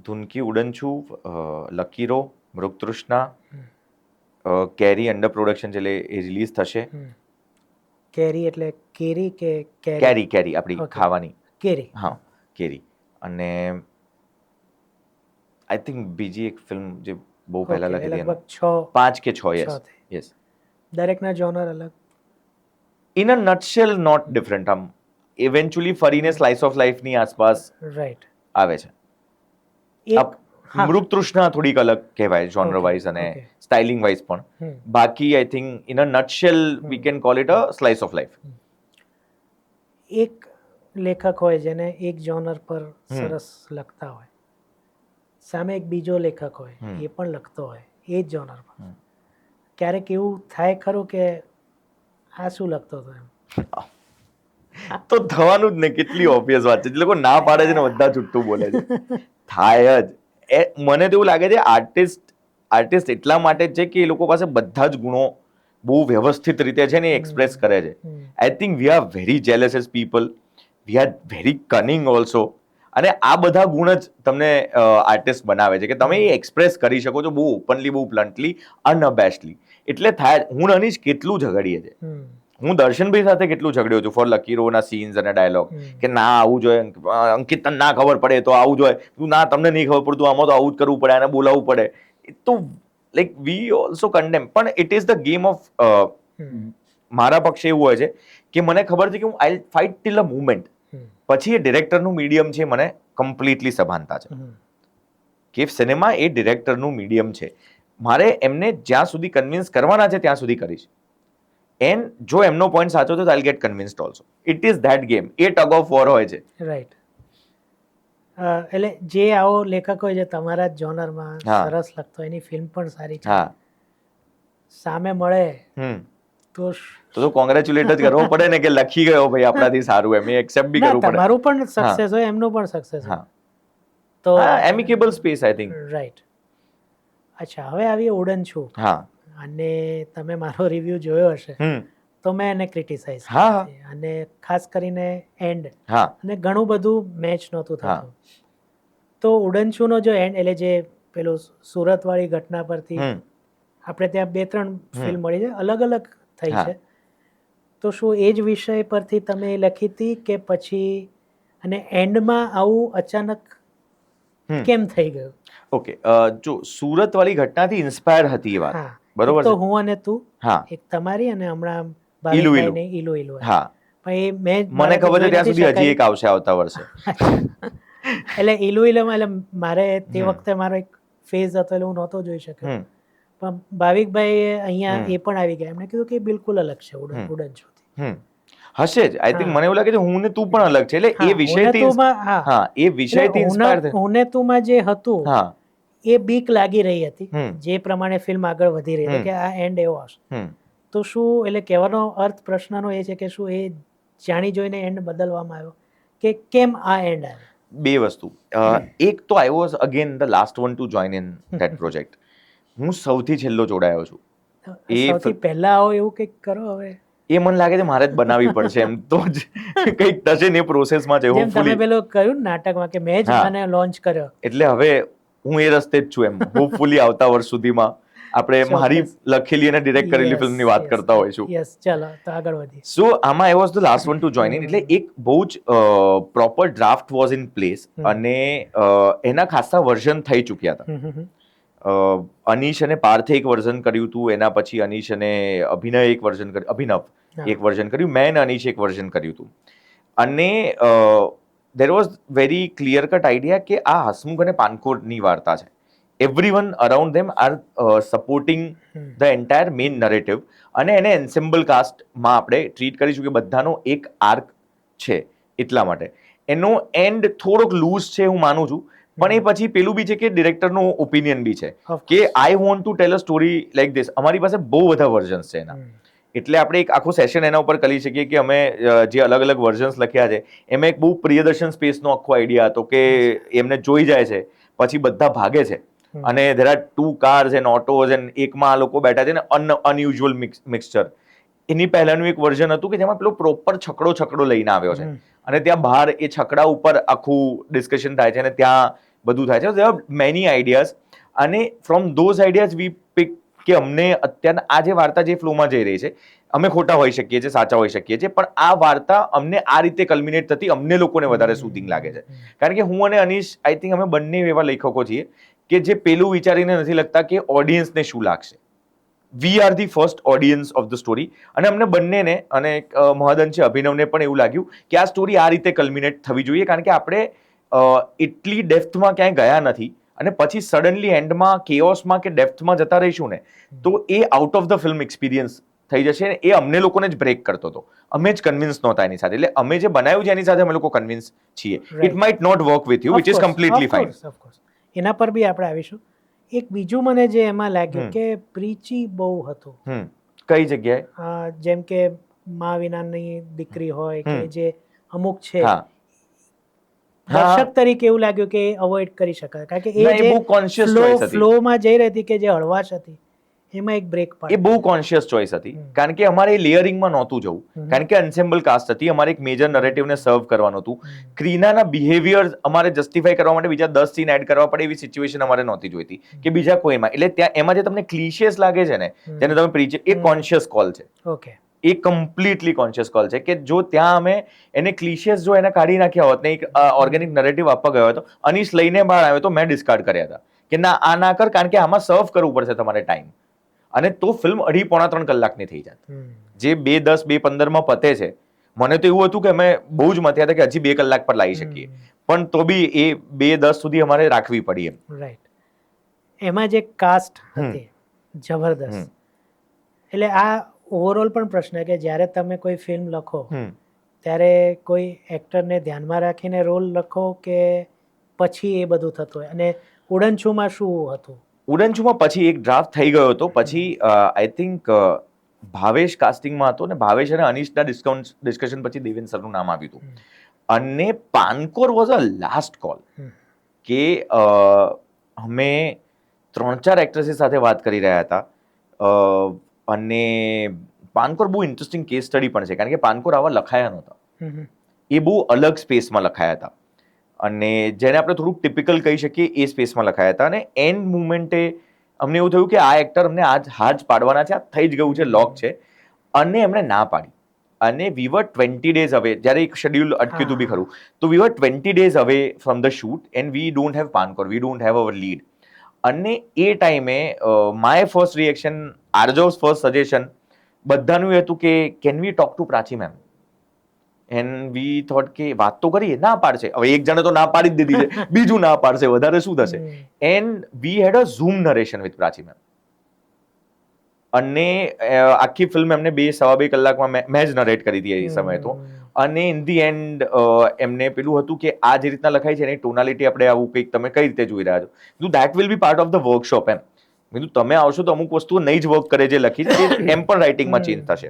Speaker 2: ધૂનકી ઉડનછુ, લકીરો, મૃગતૃષ્ણા, કેરી અંડર પ્રોડક્શન, એટલે એ રિલીઝ થશે.
Speaker 1: કેરી એટલે કેરી કે
Speaker 2: કેરી, કેરી આપણી
Speaker 1: Okay.
Speaker 2: ખાવાની,
Speaker 1: કેરી.
Speaker 2: હા, કેરી. અને આઈ થિંક બીજી એક ફિલ્મ જે બહુ પહેલા
Speaker 1: Okay,
Speaker 2: લખી હતી,
Speaker 1: લગભગ
Speaker 2: 5 કે 6, યસ,
Speaker 1: છ થઈ.
Speaker 2: યસ.
Speaker 1: દરેકના જોનર અલગ.
Speaker 2: ઇન અ નટશેલ નોટ ડિફરન્ટ, આમ ઇવેન્ચ્યુઅલી ફરીને સ્લાઇસ ઓફ લાઈફની આસપાસ
Speaker 1: રાઈટ.
Speaker 2: આવે છે.
Speaker 1: એક હા.
Speaker 2: મૃગતૃષ્ણા થોડીક અલગ કહેવાય જોનર
Speaker 1: Okay,
Speaker 2: વાઇઝ અને
Speaker 1: okay.
Speaker 2: સ્ટાઇલિંગ વાઇઝ પણ. બાકી I think in a nutshell we can call it a slice of life.
Speaker 1: એક લેખક હોય જેને એક જોનર પર સરસ લખતા હોય, સામે એક બીજો લેખક હોય એ પણ લખતો હોય એ જ જોનર પર, ક્યારેક એવું થાય ખરું કે આ શું લખતો હતો એમ?
Speaker 2: તો થવાનું જ ને, કેટલી ઓબ્વિયસ વાત છે, જે લોકો ના પાડે છે ને બધા છૂટું બોલે છે, થાય જ. મને તો એવું લાગે છે આર્ટિસ્ટ એટલા માટે જ છે કે એ લોકો પાસે બધા જ ગુણો બહુ વ્યવસ્થિત રીતે છે ને એક્સપ્રેસ કરે છે. I think we are very jealous as people, we are very cunning also, અને આ બધા ગુણ જ તમને આર્ટિસ્ટ બનાવે છે કે તમે એ એક્સપ્રેસ કરી શકો છો બહુ ઓપનલી, બહુ બ્લન્ટલી, અનઅબેસ્ડલી. એટલે થાય, હું અનીશ કેટલું ઝઘડીએ છે, હું દર્શનભાઈ સાથે કેટલું ઝઘડ્યો છું ફોર લકીરોના સીન્સ અને ડાયલોગ, કે ના આવું જોઈએ, અંકિત તને ના ખબર પડે તો આવું જોઈએ, તું ના તમને નહીં ખબર પડતું આમાં તો આવું જ કરવું પડે, આને બોલાવવું પડે. તો લાઈક વી ઓલ્સો કન્ડેમ, પણ it is the game of, મારા પક્ષે એવું હોય છે કે મને ખબર છે કે હું આઈ ફાઇટ ટિલ અ મુવમેન્ટ, પછી એ ડિરેક્ટરનું મીડિયમ છે મને કમ્પ્લીટલી સભાનતા છે. કે સિનેમા એ ડિરેક્ટરનું મીડિયમ છે. મારે એમને જ્યાં સુધી કન્વિન્સ કરવાના છે ત્યાં સુધી કરીશ. એન્ડ જો એમનો પોઈન્ટ સાચો તો I get convinced also. It is that game. એ ટગ ઓફ વોર હોય છે.
Speaker 1: રાઈટ. એટલે જે આવો લેખક હોય છે તમારા જ જોનરમાં સરસ લખતો એની ફિલ્મ પણ સારી છે, સામે મળે
Speaker 2: તો કોંગ્રેચ્યુલેટ જ કરવો પડે ને કે લખી ગયો ભાઈ આપણાથી સારું, એમ એક્સેપ્ટ બી કરવું પડે.
Speaker 1: તમારું પણ સક્સેસ હોય એમનું પણ સક્સેસ હોય
Speaker 2: તો એમિકેબલ સ્પેસ આઈ થિંક.
Speaker 1: રાઈટ. અચ્છા, હવે આવી ઉડન છું. અને તમે મારો રિવ્યુ જોયો હશે તો મેં એને ક્રિટિસાઇઝ કરી અને ખાસ કરીને એન્ડ અને ઘણું બધું મેચ નહોતું થતું. તો ઉડન છું નો જો એન્ડ એટલે જે પેલું સુરત વાળી ઘટના પરથી આપણે ત્યાં 2-3 ફિલ્મ મળી છે, અલગ અલગ થઈ છે, તો શું એ જ વિષય પરથી તમે લખી હતી કે પછી, અને એન્ડમાં આવું અચાનક કેમ થઈ ગયું?
Speaker 2: ઓકે, જો સુરત વાળી ઘટનાથી ઇન્સ્પાયર હતી એ વાત, બરોબર
Speaker 1: તો હું અને તું, એક તમારી અને હમણાં ઈલુ.
Speaker 2: હા, મને ખબર છે ત્યાં સુધી હજી એક આવશે આવતા વર્ષે.
Speaker 1: એટલે ઈલુમાં એટલે મારે તે વખતે મારો એક ફેઝ હતો એટલે હું નહોતો જોઈ શક્યો, પણ ભાવિકભાઈ અહીંયા એ પણ આવી ગયા, એમણે કીધું કે બિલકુલ અલગ છે ઉડન છું.
Speaker 2: હશે જ, આઈ થિંક મને એવું લાગે છે હું ને તું પણ અલગ છે, એટલે એ વિષયથી એ વિષયથી ઇન્સ્પાયર
Speaker 1: હું ને તું માં જે હતું એ બીક લાગી રહી હતી, જે પ્રમાણે ફિલ્મ આગળ વધી રહી હતી કે આ એન્ડ એવો આવશે. તો શું એટલે કહેવાનો અર્થ પ્રશ્નનો એ છે કે શું એ જાણી જોઈને એન્ડ બદલવામાં આવ્યો કે કેમ આ એન્ડ આવ્યો?
Speaker 2: બે વસ્તુ. એક તો I was again the last one to join in that project. હું સૌથી છેલ્લો જોડાયો છું.
Speaker 1: સૌથી પહેલા આવો એવું કંઈક કરો હવે.
Speaker 2: એ મને લાગે છે મારે જ બનાવવી પડશે, એમ તો જ કંઈક થશે ને એ પ્રોસેસમાં છે.
Speaker 1: તમે પેલું કહ્યું નાટકમાં કે મેં જ આને લોન્ચ કર્યો,
Speaker 2: એટલે હવે હું એ રસ્તે જ છું એમ. હોપફુલી આવતા વર્ષ સુધીમાં આપણે મારી લખેલી અને ડિરેક્ટ કરેલી ફિલ્મની વાત કરતા હોઈશું.
Speaker 1: યસ, ચાલો તો આગળ વધીએ.
Speaker 2: સો આમાં આઈ was the last one to join in, એટલે એક બહુ જ proper draft was in place અને એના ખાસા વર્ઝન થઈ ચૂક્યા હતા. અનીશ અને પાર્થે એક વર્ઝન કર્યું હતું, એના પછી અનીશ અને અભિનવ એક વર્ઝન કર્યું, મેં અને અનીશ એક વર્ઝન કર્યું હતું. અને there was very clear cut idea કે આ હસમુખ અને પાનકોટની વાર્તા છે. everyone around them are supporting the entire main narrative, અને એને એન્સેમ્બલ કાસ્ટમાં આપણે ટ્રીટ કરીશું કે બધાનો એક આર્ક છે. એટલા માટે એનો એન્ડ થોડોક લૂઝ છે હું માનું છું, પણ એ પછી પેલું બી છે કે ડિરેક્ટરનો ઓપિનિયન બી છે કે આઈ want to tell a story like this. અમારી પાસે બહુ બધા વર્ઝન્સ છે એના, એટલે આપણે એક આખું સેશન એના ઉપર કરી શકીએ કે અમે જે અલગ અલગ વર્ઝન્સ લખ્યા છે એમાં એક બહુ પ્રિયદર્શન સ્પેસનો આખો આઈડિયા હતો કે એમને જોઈ જાય છે પછી બધા ભાગે છે અને there are 2 cars and autos and એકમાં આ લોકો બેઠા છે ને અનયુઝ્યુઅલ મિક્સચર. એની પહેલાનું એક વર્ઝન હતું કે જેમાં પેલો પ્રોપર છકડો લઈને આવ્યો છે અને ત્યાં બહાર એ છકડા ઉપર આખું ડિસ્કશન થાય છે અને ત્યાં બધું થાય છે. there are many ideas અને from those ideas we pick કે અમને અત્યારના આ જે વાર્તા જે ફ્લોમાં જઈ રહી છે, અમે ખોટા હોઈ શકીએ છીએ, સાચા હોઈ શકીએ છીએ, પણ આ વાર્તા અમને આ રીતે કલ્મિનેટ થતી અમને લોકોને વધારે સુધિંગ લાગે છે. કારણ કે હું અને અનીશ આઈ થિંક અમે બંને એવા લેખકો છીએ કે જે પેલું વિચારીને નથી લખતા કે ઓડિયન્સને શું લાગશે. We are the first audience of the story. અને અમને બંનેને અને મહદઅંશે અભિનવને પણ એવું લાગ્યું કે આ સ્ટોરી આ રીતે કલ્મિનેટ થવી જોઈએ, કારણ કે આપણે એટલી ડેપ્થમાં ક્યાંય ગયા નથી અને પછી સડનલી એન્ડમાં કેઓસમાં કે ડેપ્થમાં જતા રહીશું ને તો એ out of the film experience થઈ જશે. એ અમને લોકોને જ બ્રેક કરતો હતો, અમે જ કન્વિન્સ નહોતા એની સાથે. એટલે અમે જે બનાવ્યું છે એની સાથે અમે લોકો કન્વિન્સ છીએ. It might not work with you, which is completely fine.
Speaker 1: એના પર બી આપણે આવીશું. એક બીજું મને જે એમાં લાગ્યું કે પ્રીચી બહુ હતું.
Speaker 2: કઈ જગ્યાએ?
Speaker 1: જેમ કે મા વિનાની દીકરી હોય કે જે અમુક છે, દર્શક તરીકે એવું લાગ્યું કે અવોઇડ કરી શકાય, કારણ કે એ બહુ કોન્શિયસ ફ્લોમાં જઈ રહી હતી કે જે હળવાશ હતી એમાં એક બ્રેક પાડી.
Speaker 2: એ બહુ કોન્શિયસ ચોઇસ હતી, કારણ કે અમારે લેયરિંગમાં નહોતું જવું, કારણ કે એન્સેમ્બલ કાસ્ટ હતી, અમારે એક મેજર નરેટિવને સર્વ કરવાનું હતું. ક્રીનાના બિહેવિયર અમારે જસ્ટિફાઈ કરવા માટે બીજા 10 સીન એડ કરવા પડે એવી સિચ્યુએશન અમારે નહોતી જોઈતી કે બીજા કોઈમાં. એટલે ત્યાં એમાં જે તમને ક્લિશિયસ લાગે છે ને, જેને તમે પ્રીચ, એ કોન્શિયસ કોલ છે.
Speaker 1: ઓકે,
Speaker 2: એ કમ્પ્લીટલી કોન્શિયસ કોલ છે કે જો ત્યાં અમે એને ક્લિશિયસ જો એને કાઢી નાખ્યા હોત ને એક ઓર્ગેનિક નરેટિવ આપવા ગયો હતો, અનીશ લઈને બહાર આવ્યો તો મેં ડિસ્કાર્ડ કર્યા હતા કે ના આ ના કર, કારણ કે આમાં સર્વ કરવું પડશે તમારે ટાઈમ. અને તો ફિલ્મ 2.5-3 કલાકની થઈ જાત. જે 2:10 2:15 માં પતે છે. મને તો એવું હતું કે અમે બહુ જ મથ્યા હતા કે હજી 2 કલાક પર લાવી શકીએ, પણ તો બી એ 2:10 સુધી અમારે રાખવી પડી એમ.
Speaker 1: રાઈટ. એમાં જે કાસ્ટ હતી જબરદસ્ત. એટલે આ ઓવરઓલ પણ પ્રશ્ન કે જ્યારે તમે કોઈ ફિલ્મ લખો ત્યારે કોઈ એક્ટરને ધ્યાનમાં રાખીને રોલ લખો કે પછી એ બધું થતું હોય? અને ઉડનછુમાં શું હતું?
Speaker 2: ઉડનછુમાં પછી એક ડ્રાફ્ટ થઈ ગયો હતો. પછી આઈ થિંક ભાવેશ કાસ્ટિંગમાં હતો ને ભાવેશ અને અનીશના ડિસ્કશન પછી દેવેન સરનું નામ આવ્યું હતું. અને પાનકોર વોઝ અ લાસ્ટ કોલ કે અમે 3-4 એક્ટ્રેસીસ સાથે વાત કરી રહ્યા હતા. અને પાનકોર બહુ ઇન્ટરેસ્ટિંગ કેસ સ્ટડી પણ છે, કારણ કે પાનકોર આવા લખાયા નહોતા. એ બહુ અલગ સ્પેસમાં લખાયા હતા અને જેને આપણે થોડુંક ટિપિકલ કહી શકીએ એ સ્પેસમાં લખાયા હતા. અને એન્ડ મુમેન્ટે અમને એવું થયું કે આ એક્ટર અમને આજ હાર જ પાડવાના છે, આ થઈ જ ગયું છે, લોક છે, અને એમણે ના પાડી. અને વી વર 20 days અવે, જ્યારે એક શેડ્યુલ અટક્યું હતું બી ખરું, તો we were 20 days away from the shoot and we don't have પાનકોર, we don't have our lead. અને એ ટાઈમે માય ફર્સ્ટ રિએક્શન, આરજોસ ફર્સ્ટ સજેશન બધાનું એ હતું કે can we talk to Prachi ma'am? And we thought કે વાત તો કરીએ, ના પાડશે. હવે એક જણે તો ના પાડી જ દીધી છે, બીજું ના પાડશે, વધારે શું થશે? And we had a Zoom narration with Prachi ma'am. અને આખી ફિલ્મ એમને 2-2.5 કલાકમાં મેં જ નરેટ કરી હતી એ સમયે તો. અને ઇન ધી એન્ડ એમને પેલું હતું કે આ જે રીતના લખાય છે એની ટોનાલિટી આપણે આવું કંઈક તમે કઈ રીતે જોઈ રહ્યા છો, that will be part of the workshop એમ. તમે આવશો તો અમુક વસ્તુઓ નહીં જ વર્ક કરે જે લખી છે એમ પણ રાઇટિંગમાં ચેન્જ થશે.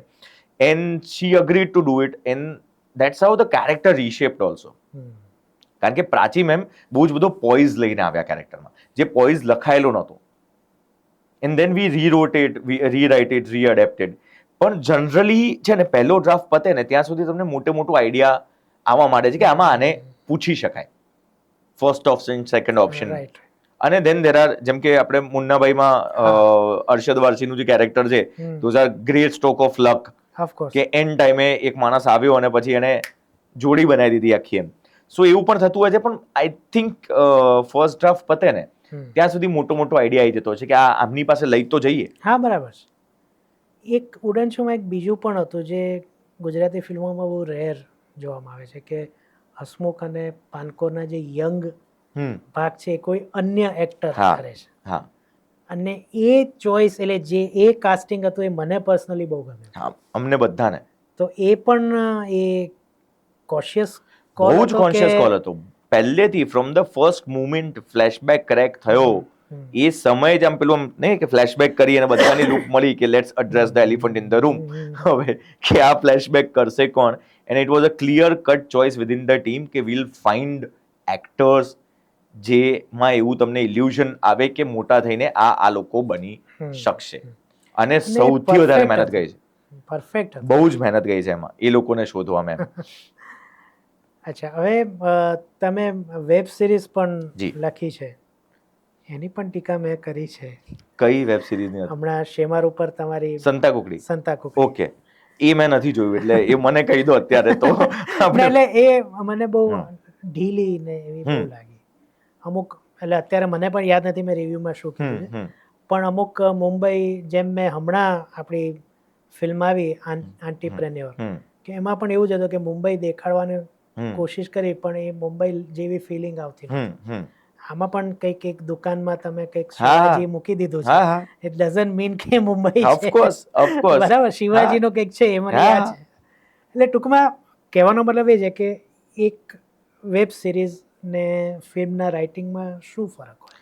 Speaker 2: And she agreed to do it and that's how the character reshaped also. કારણ કે પ્રાચી મેમ બહુ જ બધો પોઈઝ લઈને આવ્યા કેરેક્ટરમાં, જે પોઈઝ લખાયેલો નહોતો. And then we rewrote it, rewrite it, readapted. પણ જનરલી છે ને પહેલો ડ્રાફ્ટ પતે ને ત્યાં સુધી તમને મોટું આઈડિયા આવવા માંડે છે કે આમાં આને પૂછી શકાય, ફર્સ્ટ ઓપ્શન, સેકન્ડ ઓપ્શન. અને દેન દેર આર, જેમ કે આપણે મુન્નાભાઈમાં અરશદ વારસીનું જે કેરેક્ટર છે, those are great stroke of luck, કે એન્ડ ટાઈમે એક માણસ આવ્યો અને પછી એને જોડી બનાવી દીધી આખી એમ. સો એવું પણ થતું હોય છે, પણ આઈ થિંક ફર્સ્ટ ડ્રાફ્ટ પતે ને ત્યાં સુધી મોટો આઈડિયા આવી જતો છે કે આ આમની પાસે લઈ તો જઈએ.
Speaker 1: હા, બરાબર. એક ઉડનછુમાં એક બીજું પણ હતું જે ગુજરાતી ફિલ્મોમાં બહુ રેર જોવામાં આવે છે કે હસમુખ અને પાનકોરના જે યંગ ભાગ છે કોઈ અન્ય એક્ટર કરે છે.
Speaker 2: હા.
Speaker 1: અને એ ચોઇસ, એટલે જે એ કાસ્ટિંગ હતું એ મને પર્સનલી બહુ ગમે.
Speaker 2: હા, અમને બધાને.
Speaker 1: તો એ પણ એ કોશિયસ
Speaker 2: બહુ જ કોન્શિયસ કોલ હતો. પહેલેથી from the first moment flashback crack થયો એ સમયે જ આમ પેલું નહીં કે ફ્લેશબેક કરી અને બધાની લુક મળી કે let's address the elephant in the room. હવે કે આ ફ્લેશબેક કરશે કોણ? And it was a clear cut choice within the team કે વીલ ફાઇન્ડ એક્ટર્સ જેમાં એવું તમને ઇલ્યુઝન આવે કે મોટા થઈને આ લોકો બની શકશે. અને સૌથી વધારે મહેનત ગઈ છે.
Speaker 1: પરફેક્ટ.
Speaker 2: બહુ જ મહેનત ગઈ છે એમાં, એ લોકોને શોધવામાં એમ.
Speaker 1: અચ્છા, હવે તમે વેબ સિરીઝ પણ લખી છે, એની પણ ટીકા મેં કરી છે.
Speaker 2: કઈ વેબ સિરીઝની?
Speaker 1: હમણાં શેમાર ઉપર તમારી
Speaker 2: સંતા કુકડી. ઓકે, એ મેં નથી જોયું, એટલે એ મને કહી દો અત્યારે તો.
Speaker 1: એટલે એ મને બહુ ઢીલી ને એવી બહુ લાગી અમુક. એટલે અત્યારે મને પણ યાદ નથી મેં રિવ્યુમાં શું કીધું છે, પણ અમુક મુંબઈ, જેમ મેં હમણાં આપણી ફિલ્મ આવી આંટીપ્રેન્યોર, કે એમાં પણ એવું જ હતું કે મુંબઈ દેખાડવાની કોશિશ કરી પણ એ મુંબઈ જેવી ફિલિંગ આવતી નથી. આમાં પણ કંઈક એક દુકાનમાં તમે કંઈક શિવાજી મૂકી દીધું છે, ઇટ ડઝન્ટ મીન કે મુંબઈ છે.
Speaker 2: ઓફકોર્સ
Speaker 1: બરાબર, શિવાજીનો કંઈક છે એ મને યાદ છે. એટલે ટૂંકમાં કહેવાનો મતલબ એ છે કે એક વેબ સિરીઝ ને ફિલ્મના રાઇટિંગમાં શું ફરક હોય?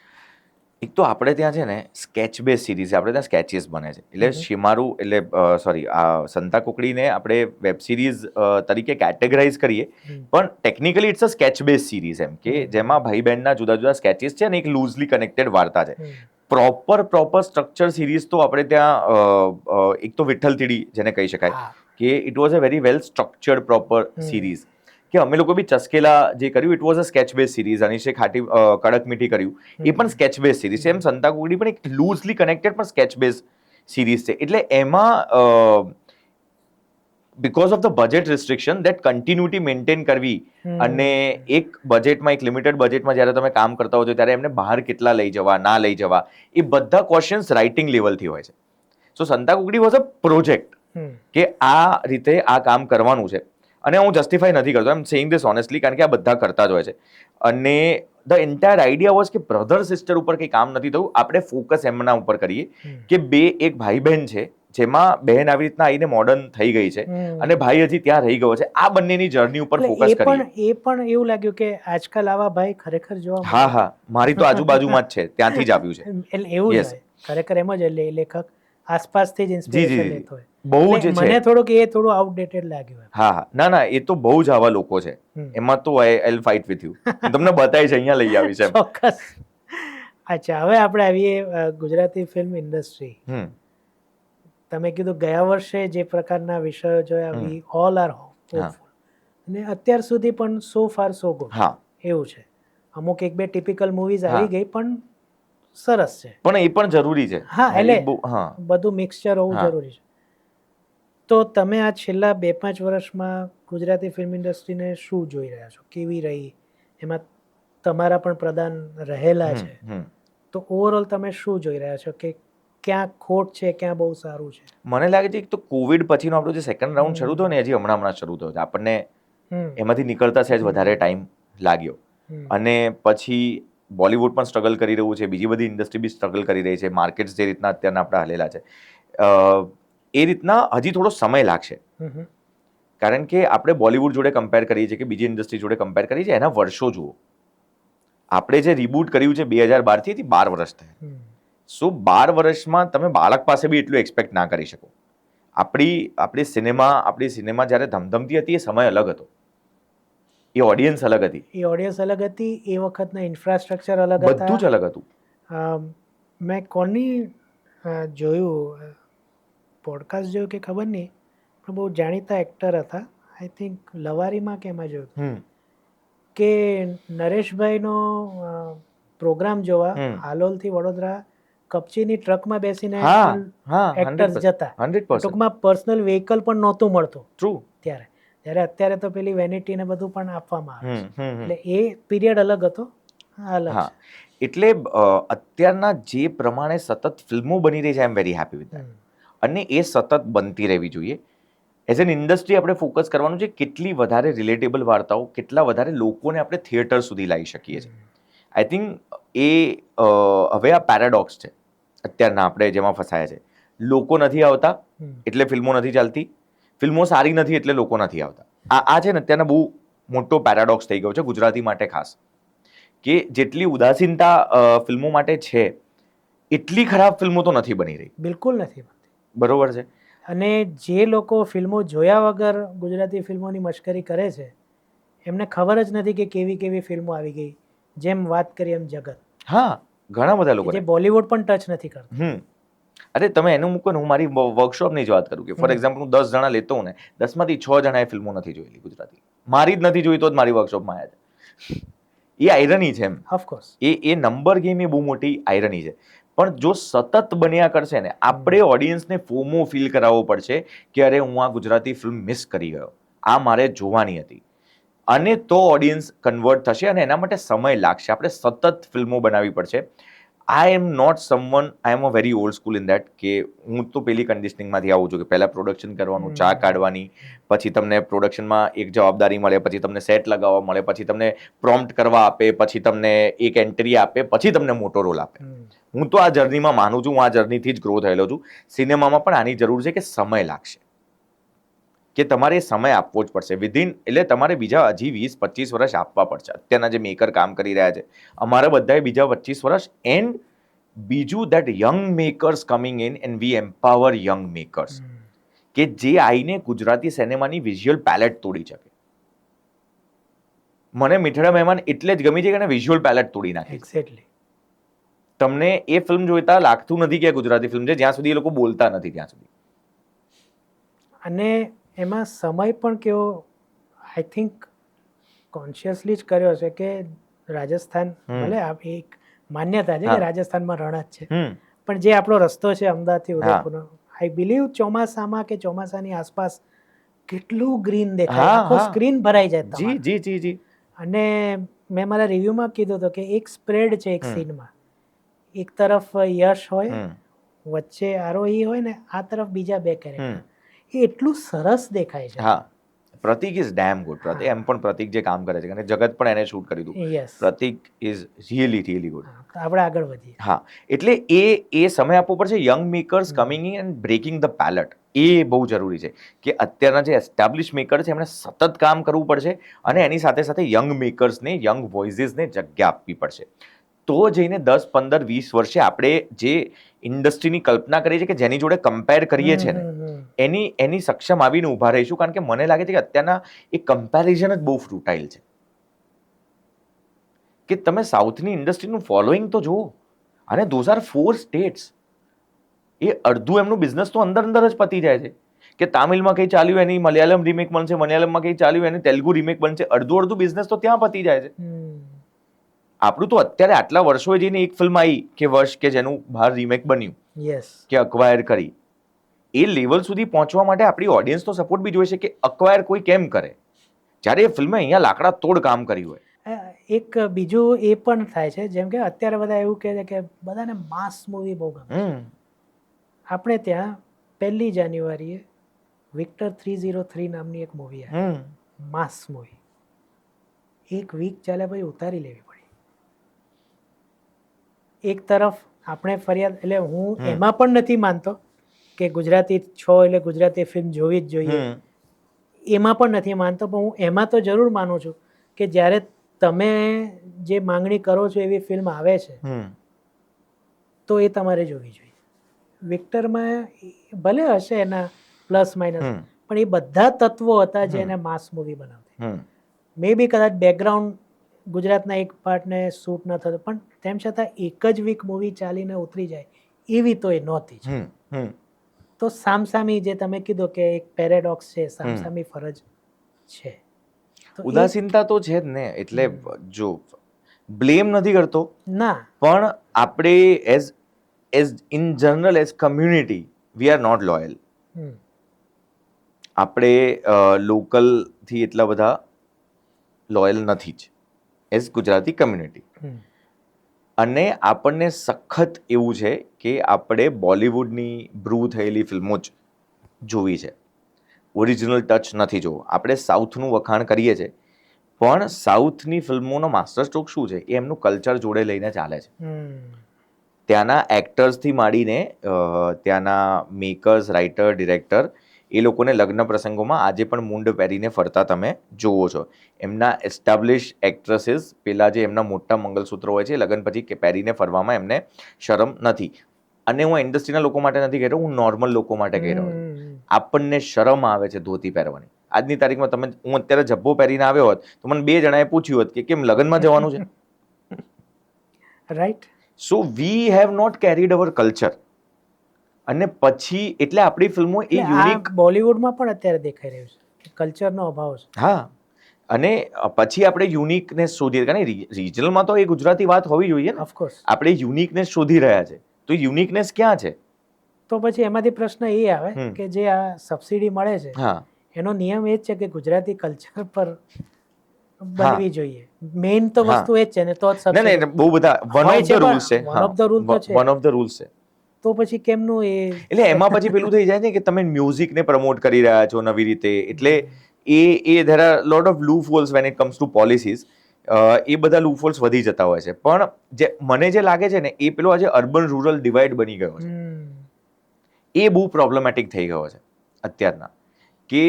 Speaker 2: એક તો આપણે ત્યાં છે ને સ્કેચ બેઝ સિરીઝ, આપણે ત્યાં સ્કેચીસ બને છે. એટલે શિમારું, એટલે સોરી, આ સંતા કુકડીને આપણે વેબ સિરીઝ તરીકે કેટેગરાઇઝ કરીએ, પણ technically it's a sketch base series એમ, કે જેમાં ભાઈ બહેનના જુદા જુદા સ્કેચીસ છે અને એક લૂઝલી કનેક્ટેડ વાર્તા છે. પ્રોપર સ્ટ્રક્ચર સિરીઝ તો આપણે ત્યાં એક તો વિઠ્ઠલ તીડી જેને કહી શકાય કે it was a very well structured proper series. કે અમે લોકો બી ચસ્કેલા જે કર્યું it was a sketch base series. અનિશે ખાટી કડક મીઠી કર્યું એ પણ સ્કેચ બેઝ સિરીઝ છે. એમ સંતા કુકડી પણ એક લૂઝલી કનેક્ટેડ પણ સ્કેચ બેઝ સિરીઝ છે. એટલે એમાં because of the budget restriction that continuity maintain કરવી, અને એક બજેટમાં, એક લિમિટેડ બજેટમાં જ્યારે તમે કામ કરતા હો છો ત્યારે એમને બહાર કેટલા લઈ જવા, ના લઈ જવા, એ બધા ક્વેશ્ચન્સ રાઇટિંગ લેવલથી હોય છે. સો સંતા કુકડી વોઝ અ પ્રોજેક્ટ કે આ રીતે આ કામ કરવાનું છે. અને હું જસ્ટિફાઈ નથી કરતો, એમ સેઇંગ ધીસ ઓનેસ્ટલી, કારણ કે આ બધા કરતા જ હોય છે. અને ધ એન્ટાયર આઈડિયા વોઝ કે બ્રધર સિસ્ટર ઉપર કંઈ કામ નથી થયું, આપણે ફોકસ એમના ઉપર કરીએ કે એક ભાઈ બહેન છે જેમાં બહેન આવી રીતના આવીને મોડર્ન થઈ ગઈ છે અને ભાઈ હજી ત્યાં રહી ગયો છે, આ બંનેની જર્ની ઉપર ફોકસ કરીએ.
Speaker 1: એ પણ એવું લાગ્યું કે આજકાલ આવા ભાઈ ખરેખર જોવા મળે.
Speaker 2: હા, મારી તો આજુબાજુમાં જ છે, ત્યાંથી જ આવ્યું છે.
Speaker 1: એટલે એવું જ
Speaker 2: Yes.
Speaker 1: હોય ખરેખર, એમ જ લેખક આસપાસથી જ ઇન્સ્પિરેશન લેતો હોય.
Speaker 2: બહુ જ
Speaker 1: એટલે
Speaker 2: છે.
Speaker 1: મને થોડું આઉટડેટેડ લાગ્યું.
Speaker 2: હા, ના, એ તો બહુ જ આવા લોકો છે. એમાં તો આઈ ફાઇટ વિથ યુ. હું તમને બતાવીશ, અહીંયા લઈ આવીશ એમ.
Speaker 1: ચોક્કસ. અચ્છા, હવે આપણે આવીએ ગુજરાતી ફિલ્મ ઇન્ડસ્ટ્રી. તમે કીધું ગયા વર્ષે જે પ્રકારના વિષયો જોયા, વી ઓલ આર હોપફુલ, અને અત્યાર સુધી પણ સો ફાર સો ગુડ એવું છે. અમુક એક બે ટિપિકલ મૂવીઝ આવી ગઈ પણ સરસ છે,
Speaker 2: પણ એ પણ જરૂરી છે.
Speaker 1: હા, એટલે બધું મિક્સચર હોવું જરૂરી છે. તો તમે આ છેલ્લા 2-5 વર્ષમાં ગુજરાતી ફિલ્મ ઇન્ડસ્ટ્રીને શું જોઈ રહ્યા છો, કેવી રહી, એમાં તમારા પણ પ્રદાન રહેલા છે, તો ઓવરઓલ તમે શું જોઈ રહ્યા છો કે ક્યાં ખોટ છે, ક્યાં બહુ સારું છે?
Speaker 2: મને લાગે છે કે તો કોવિડ પછીનો આપણો જે સેકન્ડ રાઉન્ડ શરૂ થયો ને, હજી હમણાં શરૂ થયો છે. આપણને એમાંથી નીકળતા સહેજ વધારે ટાઈમ લાગ્યો, અને પછી બોલિવૂડ પણ સ્ટ્રગલ કરી રહ્યું છે, બીજી બધી ઇન્ડસ્ટ્રી બી સ્ટ્રગલ કરી રહી છે, માર્કેટ્સ જે રીતના અત્યારના આપણે હાલેલા છે એ રીતના હજી થોડો સમય લાગશે. કારણ કે આપણે બોલિવૂડ જોડે કમ્પેર કરીએ છીએ કે બીજી ઇન્ડસ્ટ્રી જોડે કમ્પેર કરીએ છીએ, એના વર્ષો જુઓ. આપણે જે રિબૂટ કર્યું છે 2012 થી 12 વર્ષ થયા. સો 12 વર્ષમાં તમે બાળક પાસે બી એટલું એક્સપેક્ટ ના કરી શકો. આપણી સિનેમા જ્યારે ધમધમતી હતી, એ સમય અલગ હતો, એ ઓડિયન્સ અલગ હતી,
Speaker 1: એ વખતના ઇન્ફ્રાસ્ટ્રક્ચર અલગ હતા,
Speaker 2: બધું જ અલગ હતું.
Speaker 1: મેં કોની જોયું, પોડકાસ્ટ જોયું કે ખબર નહીં, પણ બહુ જાણીતા એક્ટર હતા, આઈ થિંક લવારીમાં કે એમાં જોયું કે નરેશભાઈનો પ્રોગ્રામ જોવા હાલોલથી વડોદરા કપચીની ટ્રકમાં બેસીને એક્ટર્સ જતા. ટૂંકમાં પર્સનલ વ્હીકલ પણ નહોતું મળતું ત્યારે. અત્યારે તો પેલી વેનિટી ને બધું પણ આપવામાં આવે છે, એટલે એ પીરિયડ અલગ હતો, અલગ છે.
Speaker 2: એટલે અત્યારના જે પ્રમાણે સતત ફિલ્મો બની રહી છે, I am very happy with that, અને એ સતત બનતી રહેવી જોઈએ. એઝ એન ઇન્ડસ્ટ્રી આપણે ફોકસ કરવાનું છે કેટલી વધારે રિલેટેબલ વાર્તાઓ, કેટલા વધારે લોકોને આપણે થિયેટર સુધી લાવી શકીએ છીએ. આઈ થિંક એ હવે આ પેરાડોક્સ છે અત્યારના આપણે જેમાં ફસાયા છે. લોકો નથી આવતા એટલે ફિલ્મો નથી ચાલતી, ફિલ્મો સારી નથી એટલે લોકો નથી આવતા. આ છે ને અત્યારના બહુ મોટો પેરાડોક્સ થઈ ગયો છે ગુજરાતી માટે ખાસ, કે જેટલી ઉદાસીનતા ફિલ્મો માટે છે, એટલી ખરાબ ફિલ્મો તો નથી બની રહી.
Speaker 1: બિલકુલ નથી બનતી.
Speaker 2: બરોબર છે.
Speaker 1: અને જે લોકો ફિલ્મો જોયા વગર ગુજરાતી ફિલ્મોની મશ્કરી કરે છે, એમને ખબર જ નથી કે કેવી કેવી ફિલ્મો આવી ગઈ. જેમ વાત કરી એમ જગત,
Speaker 2: ઘણા બધા લોકો
Speaker 1: જે બોલિવૂડ પણ ટચ નથી કરતા.
Speaker 2: અરે તમે એનું મૂકો ને, હું મારી વર્કશોપની જ વાત કરું કે ફોર એક્ઝામ્પલ હું 10 જણા લેતો હોઉં ને, 10માંથી 6 જણાએ ફિલ્મો નથી જોયેલી ગુજરાતી. મારી જ નથી જોઈ તો જ મારી વર્કશોપમાં આવ્યા છે. એ આયરની છે એમ.
Speaker 1: ઓફકોર્સ
Speaker 2: એ નંબર ગેમ એ બહુ મોટી આયરની છે. પણ જો સતત બન્યા કરશે ને, આપણે ઓડિયન્સને ફોમો ફીલ કરાવવો પડશે કે અરે હું આ ગુજરાતી ફિલ્મ મિસ કરી ગયો, આ મારે જોવાની હતી, અને તો ઓડિયન્સ કન્વર્ટ થશે, અને એના માટે સમય લાગશે. આપણે સતત ફિલ્મો બનાવવી પડશે. I am not someone, I am a very old school in that, કે હું તો પેલી કન્ડિશનિંગમાંથી આવું છું કે પહેલા પ્રોડક્શન કરવાનું, ચા કાઢવાની, પછી તમને પ્રોડક્શનમાં એક જવાબદારી મળે, પછી તમને સેટ લગાવવા મળે, પછી તમને પ્રોમ્પ્ટ કરવા આપે, પછી તમને એક એન્ટ્રી આપે, પછી તમને મોટો રોલ આપે. હું તો આ જર્નીમાં માનું છું, હું આ જર્નીથી જ ગ્રો થયેલો છું. સિનેમામાં પણ આની જરૂર છે કે સમય લાગશે, કે તમારે સમય આપવો જ પડશે વિધિન, એટલે તમારે બીજા હજી 20-25 વર્ષ આપવા પડશે. અત્યારના જે મેકર કામ કરી રહ્યા છે, અમારે બધાએ બીજા 25 વર્ષ, એન્ડ બીજું that young makers coming in and we empower young makers, કે જે આઈને ગુજરાતી સિનેમાની વિઝ્યુઅલ પેલેટ તોડી શકે. મને મીઠડા મહેમાન એટલે જ ગમી છે કે એને વિઝ્યુઅલ પેલેટ તોડી નાખી.
Speaker 1: એક્ઝેક્ટલી.
Speaker 2: તમને એ ફિલ્મ જોઈતા લાગતું નથી કે ગુજરાતી ફિલ્મ છે, જ્યાં સુધી એ લોકો બોલતા નથી ત્યાં સુધી.
Speaker 1: અને એમાં સમય પણ કેવો, આઈ થિંક કોન્શિયસલી જ કર્યો છે કે રાજસ્થાન, ભલે એક માન્યતા છે કે રાજસ્થાનમાં રણ જ છે, પણ જે આપણો રસ્તો છે અમદાવાદથી ઉદયપુરનો, આઈ બિલીવ ચોમાસામાં કે ચોમાસાની આસપાસ કેટલું ગ્રીન દેખાય, આખો સ્ક્રીન ભરાઈ જાય.
Speaker 2: જી.
Speaker 1: અને મેં મારા રિવ્યુમાં કીધું હતું કે એક સ્પ્રેડ છે એક સીનમાં, એક તરફ યશ હોય, વચ્ચે આરોહી હોય ને, આ તરફ બીજા બે કેરેક્ટર, એ એટલું સરસ દેખાય છે.
Speaker 2: પ્રતિક ઇઝ ડેમ ગુડ. પ્રતિક એમ પણ પ્રતિક જે કામ કરે છે અને જગત પણ એને શૂટ કર્યું હતું.
Speaker 1: Yes,
Speaker 2: Pratik is really good.
Speaker 1: આપણે આગળ વધીએ.
Speaker 2: હા, એટલે એ સમય આપવો પડશે young makers coming in and breaking the palette. એ બહુ જરૂરી છે કે અત્યારના જે એસ્ટાબ્લિશ મેકર છે એમણે સતત કામ કરવું પડશે અને એની સાથે સાથે યંગ મેકર્સને, યંગ વોઇસીસને જગ્યા આપવી પડશે. તો જઈને 10, 15, 20 વર્ષે આપણે જે ઇન્ડસ્ટ્રીની કલ્પના કરીએ છીએ કે જેની જોડે કમ્પેર કરીએ છીએ ને એની સક્ષમ આવીને ઊભા રહીશું. કારણ કે મને લાગે છે કે અત્યારના એ કમ્પેરિઝન જ બહુ ફ્રુટાઇલ છે. કે તમે સાઉથની ઇન્ડસ્ટ્રીનું ફોલોઈંગ તો જુઓ, અને ધોઝ આર 4 સ્ટેટ્સ. એ અડધું એમનું બિઝનેસ તો અંદર જ પતી જાય છે. કે તામિલમાં કંઈ ચાલ્યું એની મલયાલમ રીમેક બનશે, મલયાલમમાં કંઈ ચાલ્યું એની તેલુગુ રીમેક બનશે, અડધું બિઝનેસ તો ત્યાં પતી જાય છે. આપણું તો અત્યારે આટલા વર્ષોએ જઈને એક ફિલ્મ આવી કે વર્ષ કે જેનું બહાર રીમેક બન્યું,
Speaker 1: યસ,
Speaker 2: કે અક્વાયર કરી. એ લેવલ સુધી પહોંચવા માટે આપણી ઓડિયન્સ તો સપોર્ટ બી જોઈએ છે કે અક્વાયર કોઈ કેમ કરે જ્યારે એ ફિલ્મે અહીંયા લાકડા તોડ કામ કર્યું હોય.
Speaker 1: એક બીજું એ પણ થાય છે, જેમ કે અત્યારે બધા એવું કહે છે કે બધાને માસ મૂવી બહુ ગમે. આપણે ત્યાં 1 જાન્યુઆરીએ વિક્ટર 303 નામની એક મૂવી આવી, માસ મૂવી. એક વીક ચાલે પછી ઉતારી લેવી પડી. એક તરફ આપણે ફરિયાદ, એટલે હું એમાં પણ નથી માનતો કે ગુજરાતી છો એટલે ગુજરાતી ફિલ્મ જોવી જ જોઈએ, એમાં પણ નથી માનતો. પણ હું એમાં તો જરૂર માનું છું કે જ્યારે તમે જે માંગણી કરો છો એવી ફિલ્મ આવે છે તો એ તમારે જોવી જોઈએ. વિક્ટરમાં ભલે હશે એના પ્લસ માઇનસ, પણ એ બધા તત્વો હતા જે એને માસ મૂવી બનાવતી. મે બી કદાચ બેકગ્રાઉન્ડ ગુજરાતના એક પાર્ટને શૂટ ન થતો, પણ તેમ છતાં એક જ વીક મૂવી ચાલીને ઉતરી જાય એવી તો એ નહોતી. તો સામસામી જે તમે કીધું કે એક પેરેડોક્સ છે, સામસામી ફરજ છે.
Speaker 2: ઉદાસીનતા તો છે જ ને. એટલે જો બ્લેમ નથી કરતો
Speaker 1: ના,
Speaker 2: પણ આપણે as in general as community we are not loyal. આપણે લોકલથી એટલા બધા લોયલ નથી જ એઝ ગુજરાતી કમ્યુનિટી. અને આપણને સખત એવું છે કે આપણે બોલિવૂડની બ્રૂ થયેલી ફિલ્મો જ જોવી છે, ઓરિજિનલ ટચ નથી જોવો. આપણે સાઉથનું વખાણ કરીએ છીએ, પણ સાઉથની ફિલ્મોનો માસ્ટર સ્ટ્રોક શું છે? એ એમનું કલ્ચર જોડે લઈને ચાલે છે. ત્યાંના એક્ટર્સથી માંડીને ત્યાંના મેકર્સ, રાઇટર, ડિરેક્ટર, એ લોકોને લગ્ન પ્રસંગોમાં આજે પણ મુંડ પહેરીને ફરતા તમે જુઓ છો. એમના એસ્ટાબ્લિશ એક્ટ્રેસીસ પેલા જે એમના મોટા મંગલસૂત્રો હોય છે લગ્ન પછી કે પહેરીને ફરવામાં એમને શરમ નથી. અને હું ઇન્ડસ્ટ્રીના લોકો માટે નથી કહી રહ્યો, હું નોર્મલ લોકો માટે કહી રહ્યો છું. આપણને શરમ આવે છે ધોતી પહેરવાની. આજની તારીખમાં હું અત્યારે જબ્બો પહેરીને આવ્યો હોત તો મને 2 જણાએ પૂછ્યું હોત કે કેમ લગ્નમાં જવાનું છે?
Speaker 1: Right.
Speaker 2: So we have not carried our culture. અને પછી એટલે આપણી ફિલ્મો એ યુનિક
Speaker 1: બોલિવૂડમાં પણ અત્યારે દેખાઈ રહ્યું છે, કલ્ચરનો અભાવ છે.
Speaker 2: હા, અને પછી આપણે યુનિકનેસ શોધીએ, કારણ રિજનલમાં તો એ ગુજરાતી વાત હોવી જોઈએ ને.
Speaker 1: ઓફકોર્સ.
Speaker 2: આપણે યુનિકનેસ શોધી રહ્યા છે, તો યુનિકનેસ ક્યાં છે?
Speaker 1: તો પછી એમાંથી પ્રશ્ન એ આવે કે જે આ સબસિડી મળે છે, એનો નિયમ એ જ છે કે ગુજરાતી કલ્ચર પર બનવી જોઈએ. મેઇન તો વસ્તુ એ જ છે ને, તો જ
Speaker 2: સબસિડી. બહુ બધા વન ઓફ ધ રૂલ્સ છે,
Speaker 1: વન ઓફ ધ રૂલ તો છે,
Speaker 2: વન ઓફ ધ રૂલ્સ છે.
Speaker 1: તો પછી કેમનું એ,
Speaker 2: એટલે એમાં પછી પેલું થઈ જાય ને કે તમે મ્યુઝિકને પ્રમોટ કરી રહ્યા છો નવી રીતે, એટલે there are lot of loop holes when it comes to policies. એ બધા લૂપ હોલ્સ વધી જતા હોય છે. પણ મને જે લાગે છે ને, એ પેલો આજે અર્બન રૂરલ ડિવાઈડ બની ગયો છે, એ બહુ પ્રોબ્લેમેટિક થઈ ગયો છે અત્યારના. કે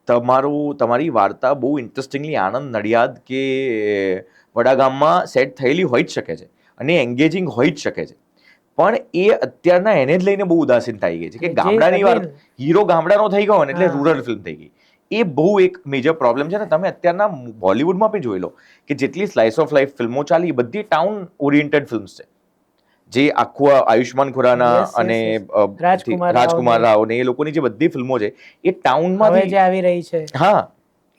Speaker 2: તમારી વાર્તા બહુ ઇન્ટરેસ્ટિંગલી આણંદ, નડિયાદ કે વડાગામમાં સેટ થયેલી હોઈ જ શકે છે અને એન્ગેજિંગ હોઈ જ શકે છે, પણ એ અત્યારના એને જ લઈને બહુ ઉદાસીનતા આવી ગઈ છે કે ગામડાની વાત, હીરો ગામડાનો થઈ ગયો ને એટલે રૂરલ ફિલ્મ થઈ ગઈ. એ બહુ એક મેજર પ્રોબ્લેમ છે ને. તમે અત્યારના બોલિવૂડમાં પણ જોઈ લો કે જેટલી સ્લાઇસ ઓફ લાઈફ ફિલ્મો ચાલી, બધી ટાઉન ઓરિએન્ટેડ ફિલ્મ્સ છે. જે આખું આયુષ્માન ખુરાના અને રાજકુમાર રાવ ને એ લોકોની જે બધી ફિલ્મો છે એ ટાઉનમાંથી
Speaker 1: જે આવી રહી છે.
Speaker 2: હા,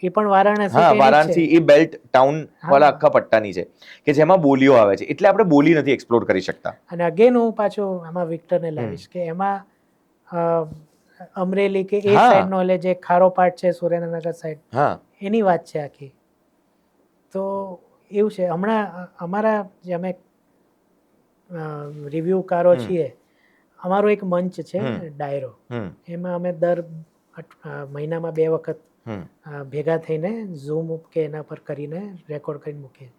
Speaker 1: એ પણ વારાણસી.
Speaker 2: હા, વારાણસી એ બેલ્ટ ટાઉન વાળા આખા પટ્ટાની છે કે જેમાં બોલીઓ આવે છે, એટલે આપણે બોલી નથી એક્સપ્લોર કરી શકતા.
Speaker 1: અને અગેન હું પાછો આમાં વિક્ટરને લાવીશ કે એમાં અમરેલી કે એ સાઈડનો એટલે જે ખારો પાર્ટ છે સુરેન્દ્રનગર સાઈડ, એની વાત છે આખી. તો એવું છે. હમણાં અમારા જે અમે રિવ્યુકારો છીએ, અમારો એક મંચ છે ડાયરો, એમાં અમે દર મહિનામાં 2 વખત ભેગા થઈને ઝૂમ કે એના પર કરીને રેકોર્ડ કરીને મૂકીએ.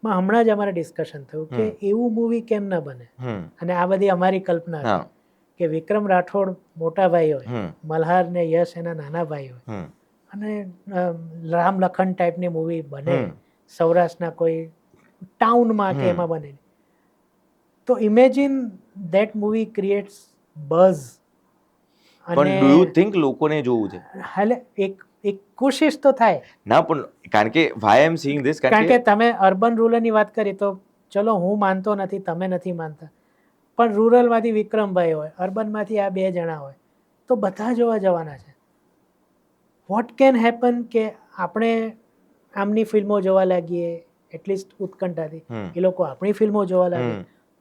Speaker 1: માં હમણાં જ અમારે ડિસ્કશન થયું કે એવું મૂવી કેમ ના બને, અને આ બધી અમારી કલ્પના હતી કે વિક્રમ રાઠોડ મોટા ભાઈ હોય, મલ્હાર ને યશ એના નાના ભાઈ હોય, અને રામ લખન ટાઈપની મૂવી બને સૌરાષ્ટ્રના કોઈ ટાઉનમાં કે એમાં બને. તો imagine that movie creates buzz.
Speaker 2: પણ ડુ યુ થિંક લોકોને જોવું છે?
Speaker 1: હાલે એક કોશિશ તો થાય
Speaker 2: ના, પણ કારણ કે વાય એમ સીઈંગ ધીસ,
Speaker 1: કારણ કે તમે અર્બન રૂરલની વાત કરી તો ચલો હું માનતો નથી, તમે નથી માનતા, પણ રૂરલમાંથી વિક્રમભાઈ હોય, અર્બનમાંથી આ 2 જણા હોય, તો બધા જોવા જવાના છે. વોટ કેન હેપન કે આપણે આમની ફિલ્મો જોવા લાગીએ એટલીસ્ટ ઉત્કંઠાથી, એ લોકો આપણી ફિલ્મો જોવા લાગે,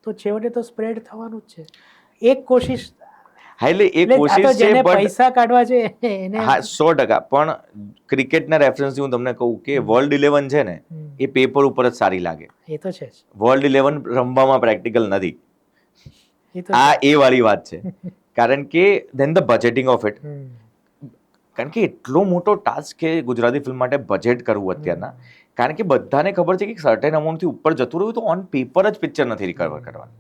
Speaker 1: તો છેવટે તો સ્પ્રેડ થવાનું જ છે. એક કોશિશ,
Speaker 2: એટલે એ કોશિશ છે,
Speaker 1: જેને
Speaker 2: બટ
Speaker 1: પૈસા કાઢવા છે એને.
Speaker 2: હા, 100%. પણ ક્રિકેટના રેફરન્સથી હું તમને કહું કે વર્લ્ડ 11 છે ને, એ પેપર ઉપર જ સારી લાગે.
Speaker 1: એ તો છે જ.
Speaker 2: વર્લ્ડ 11 રમવામાં પ્રેક્ટિકલ નથી.
Speaker 1: એ તો
Speaker 2: આ એ વાળી વાત છે. કારણ કે then the budgeting of it, કારણ કે એટલો મોટો ટાસ્ક છે ગુજરાતી ફિલ્મ માટે બજેટ કરવું અત્યારના, કારણ કે બધાને ખબર છે કે સર્ટેન અમાઉન્ટથી ઉપર જતું રહ્યું તો ઓન પેપર જ પિક્ચર નથી રિકવર કરવાનું.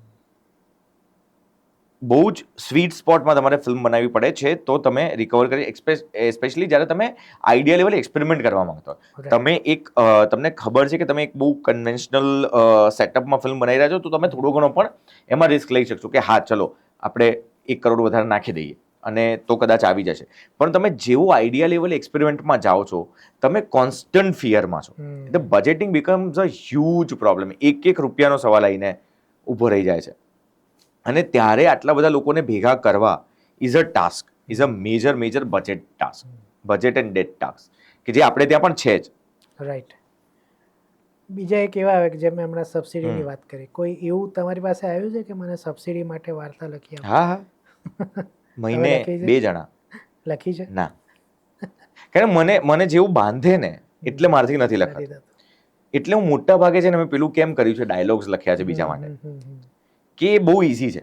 Speaker 2: બહુ જ સ્વીટ સ્પોટમાં તમારે ફિલ્મ બનાવવી પડે છે તો તમે રિકવર કરી, એસ્પેશિયલી જ્યારે તમે આઈડિયા લેવલે એક્સપેરિમેન્ટ કરવા માંગતો હોય. તમે તમને ખબર છે કે તમે એક બહુ કન્વેન્શનલ સેટઅપમાં ફિલ્મ બનાવી રહ્યા છો, તો તમે થોડો ઘણો પણ એમાં રિસ્ક લઈ શકશો કે હા ચલો આપણે 1 કરોડ વધારે નાખી દઈએ અને તો કદાચ આવી જશે. પણ તમે જેવો આઈડિયા લેવલ એક્સપેરિમેન્ટમાં જાઓ છો, તમે કોન્સ્ટન્ટ ફિયરમાં છો. એટલે budgeting becomes a huge problem. 1 રૂપિયાનો સવાલ આવીને ઊભો રહી જાય છે. અને ત્યારે આટલા બધા લોકોને ભેગા કરવા is a task, is a major budget task, budget and date task, કે જે આપણે ત્યાં પણ છે જ.
Speaker 1: રાઈટ. બીજા એક એવા આવે કે જેમ મેં હમણાં સબસિડીની વાત કરી, કોઈ એવું તમારી પાસે આવ્યું છે કે મને સબસિડી માટે વાર્તા લખી આપો?
Speaker 2: હા, મહિને 2 જણા
Speaker 1: લખી છે.
Speaker 2: ના, કારણ મને જેવું બાંધે ને એટલે મારથી નથી લખાતું. એટલે હું મોટા ભાગે છે ને મેં પેલું કેમ કર્યું છે, ડાયલોગ્સ લખ્યા છે બીજા માટે, કે બહુ ઈઝી છે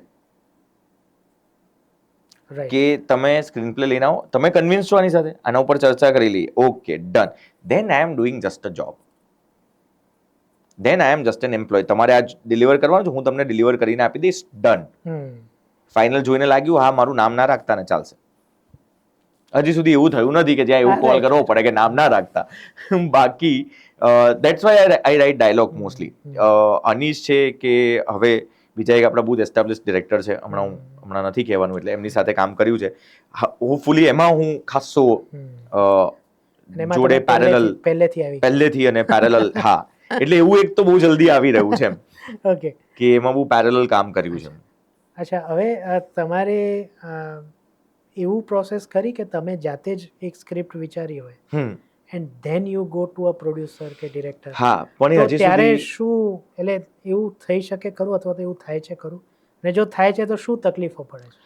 Speaker 2: કે તમે સ્ક્રીન પ્લે લઈને આવો, તમે કન્વિન્સ છો આની સાથે, આના ઉપર ચર્ચા કરી લઈએ, okay done, then I am doing just a job, then I am just an employee. તમારે આજ ડિલિવર કરવાનું છે, હું તમને ડિલિવર કરીને આપી દઈશ, ડન. ફાઇનલ જોઈને લાગ્યું હા મારું નામ ના રાખતા ને ચાલશે. હજી સુધી એવું થયું નથી કે જ્યાં એવું કોલ કરવો પડે કે નામ ના રાખતા. બાકી that's why I write dialogue mostly. Anish છે કે હવે બીજા એક આપણા બહુ એસ્ટાબ્લિશ ડિરેક્ટર છે, હમણાં નથી કહેવાનું, એટલે એમની સાથે કામ કર્યું છે. હોપફુલી એમાં હું ખાસો જોડે પહેલેથી અને પેરેલલ, હા, એટલે એવું એક તો બહુ જલ્દી આવી રહ્યું છે એમ,
Speaker 1: ઓકે,
Speaker 2: કે એમાં બહુ પેરેલલ કામ કર્યું છે.
Speaker 1: અચ્છા, હવે તમારે એવું પ્રોસેસ કરી કે તમે જાતે જ એક સ્ક્રિપ્ટ વિચારી હોય and then you go to a producer કે ડિરેક્ટર?
Speaker 2: હા, પણ
Speaker 1: તો
Speaker 2: હજી
Speaker 1: ત્યારે
Speaker 2: સુધી
Speaker 1: શું, એટલે એવું થઈ શકે ખરું, અથવા તો એવું થાય છે ખરું, અને જો થાય છે તો શું તકલીફો પડે છે?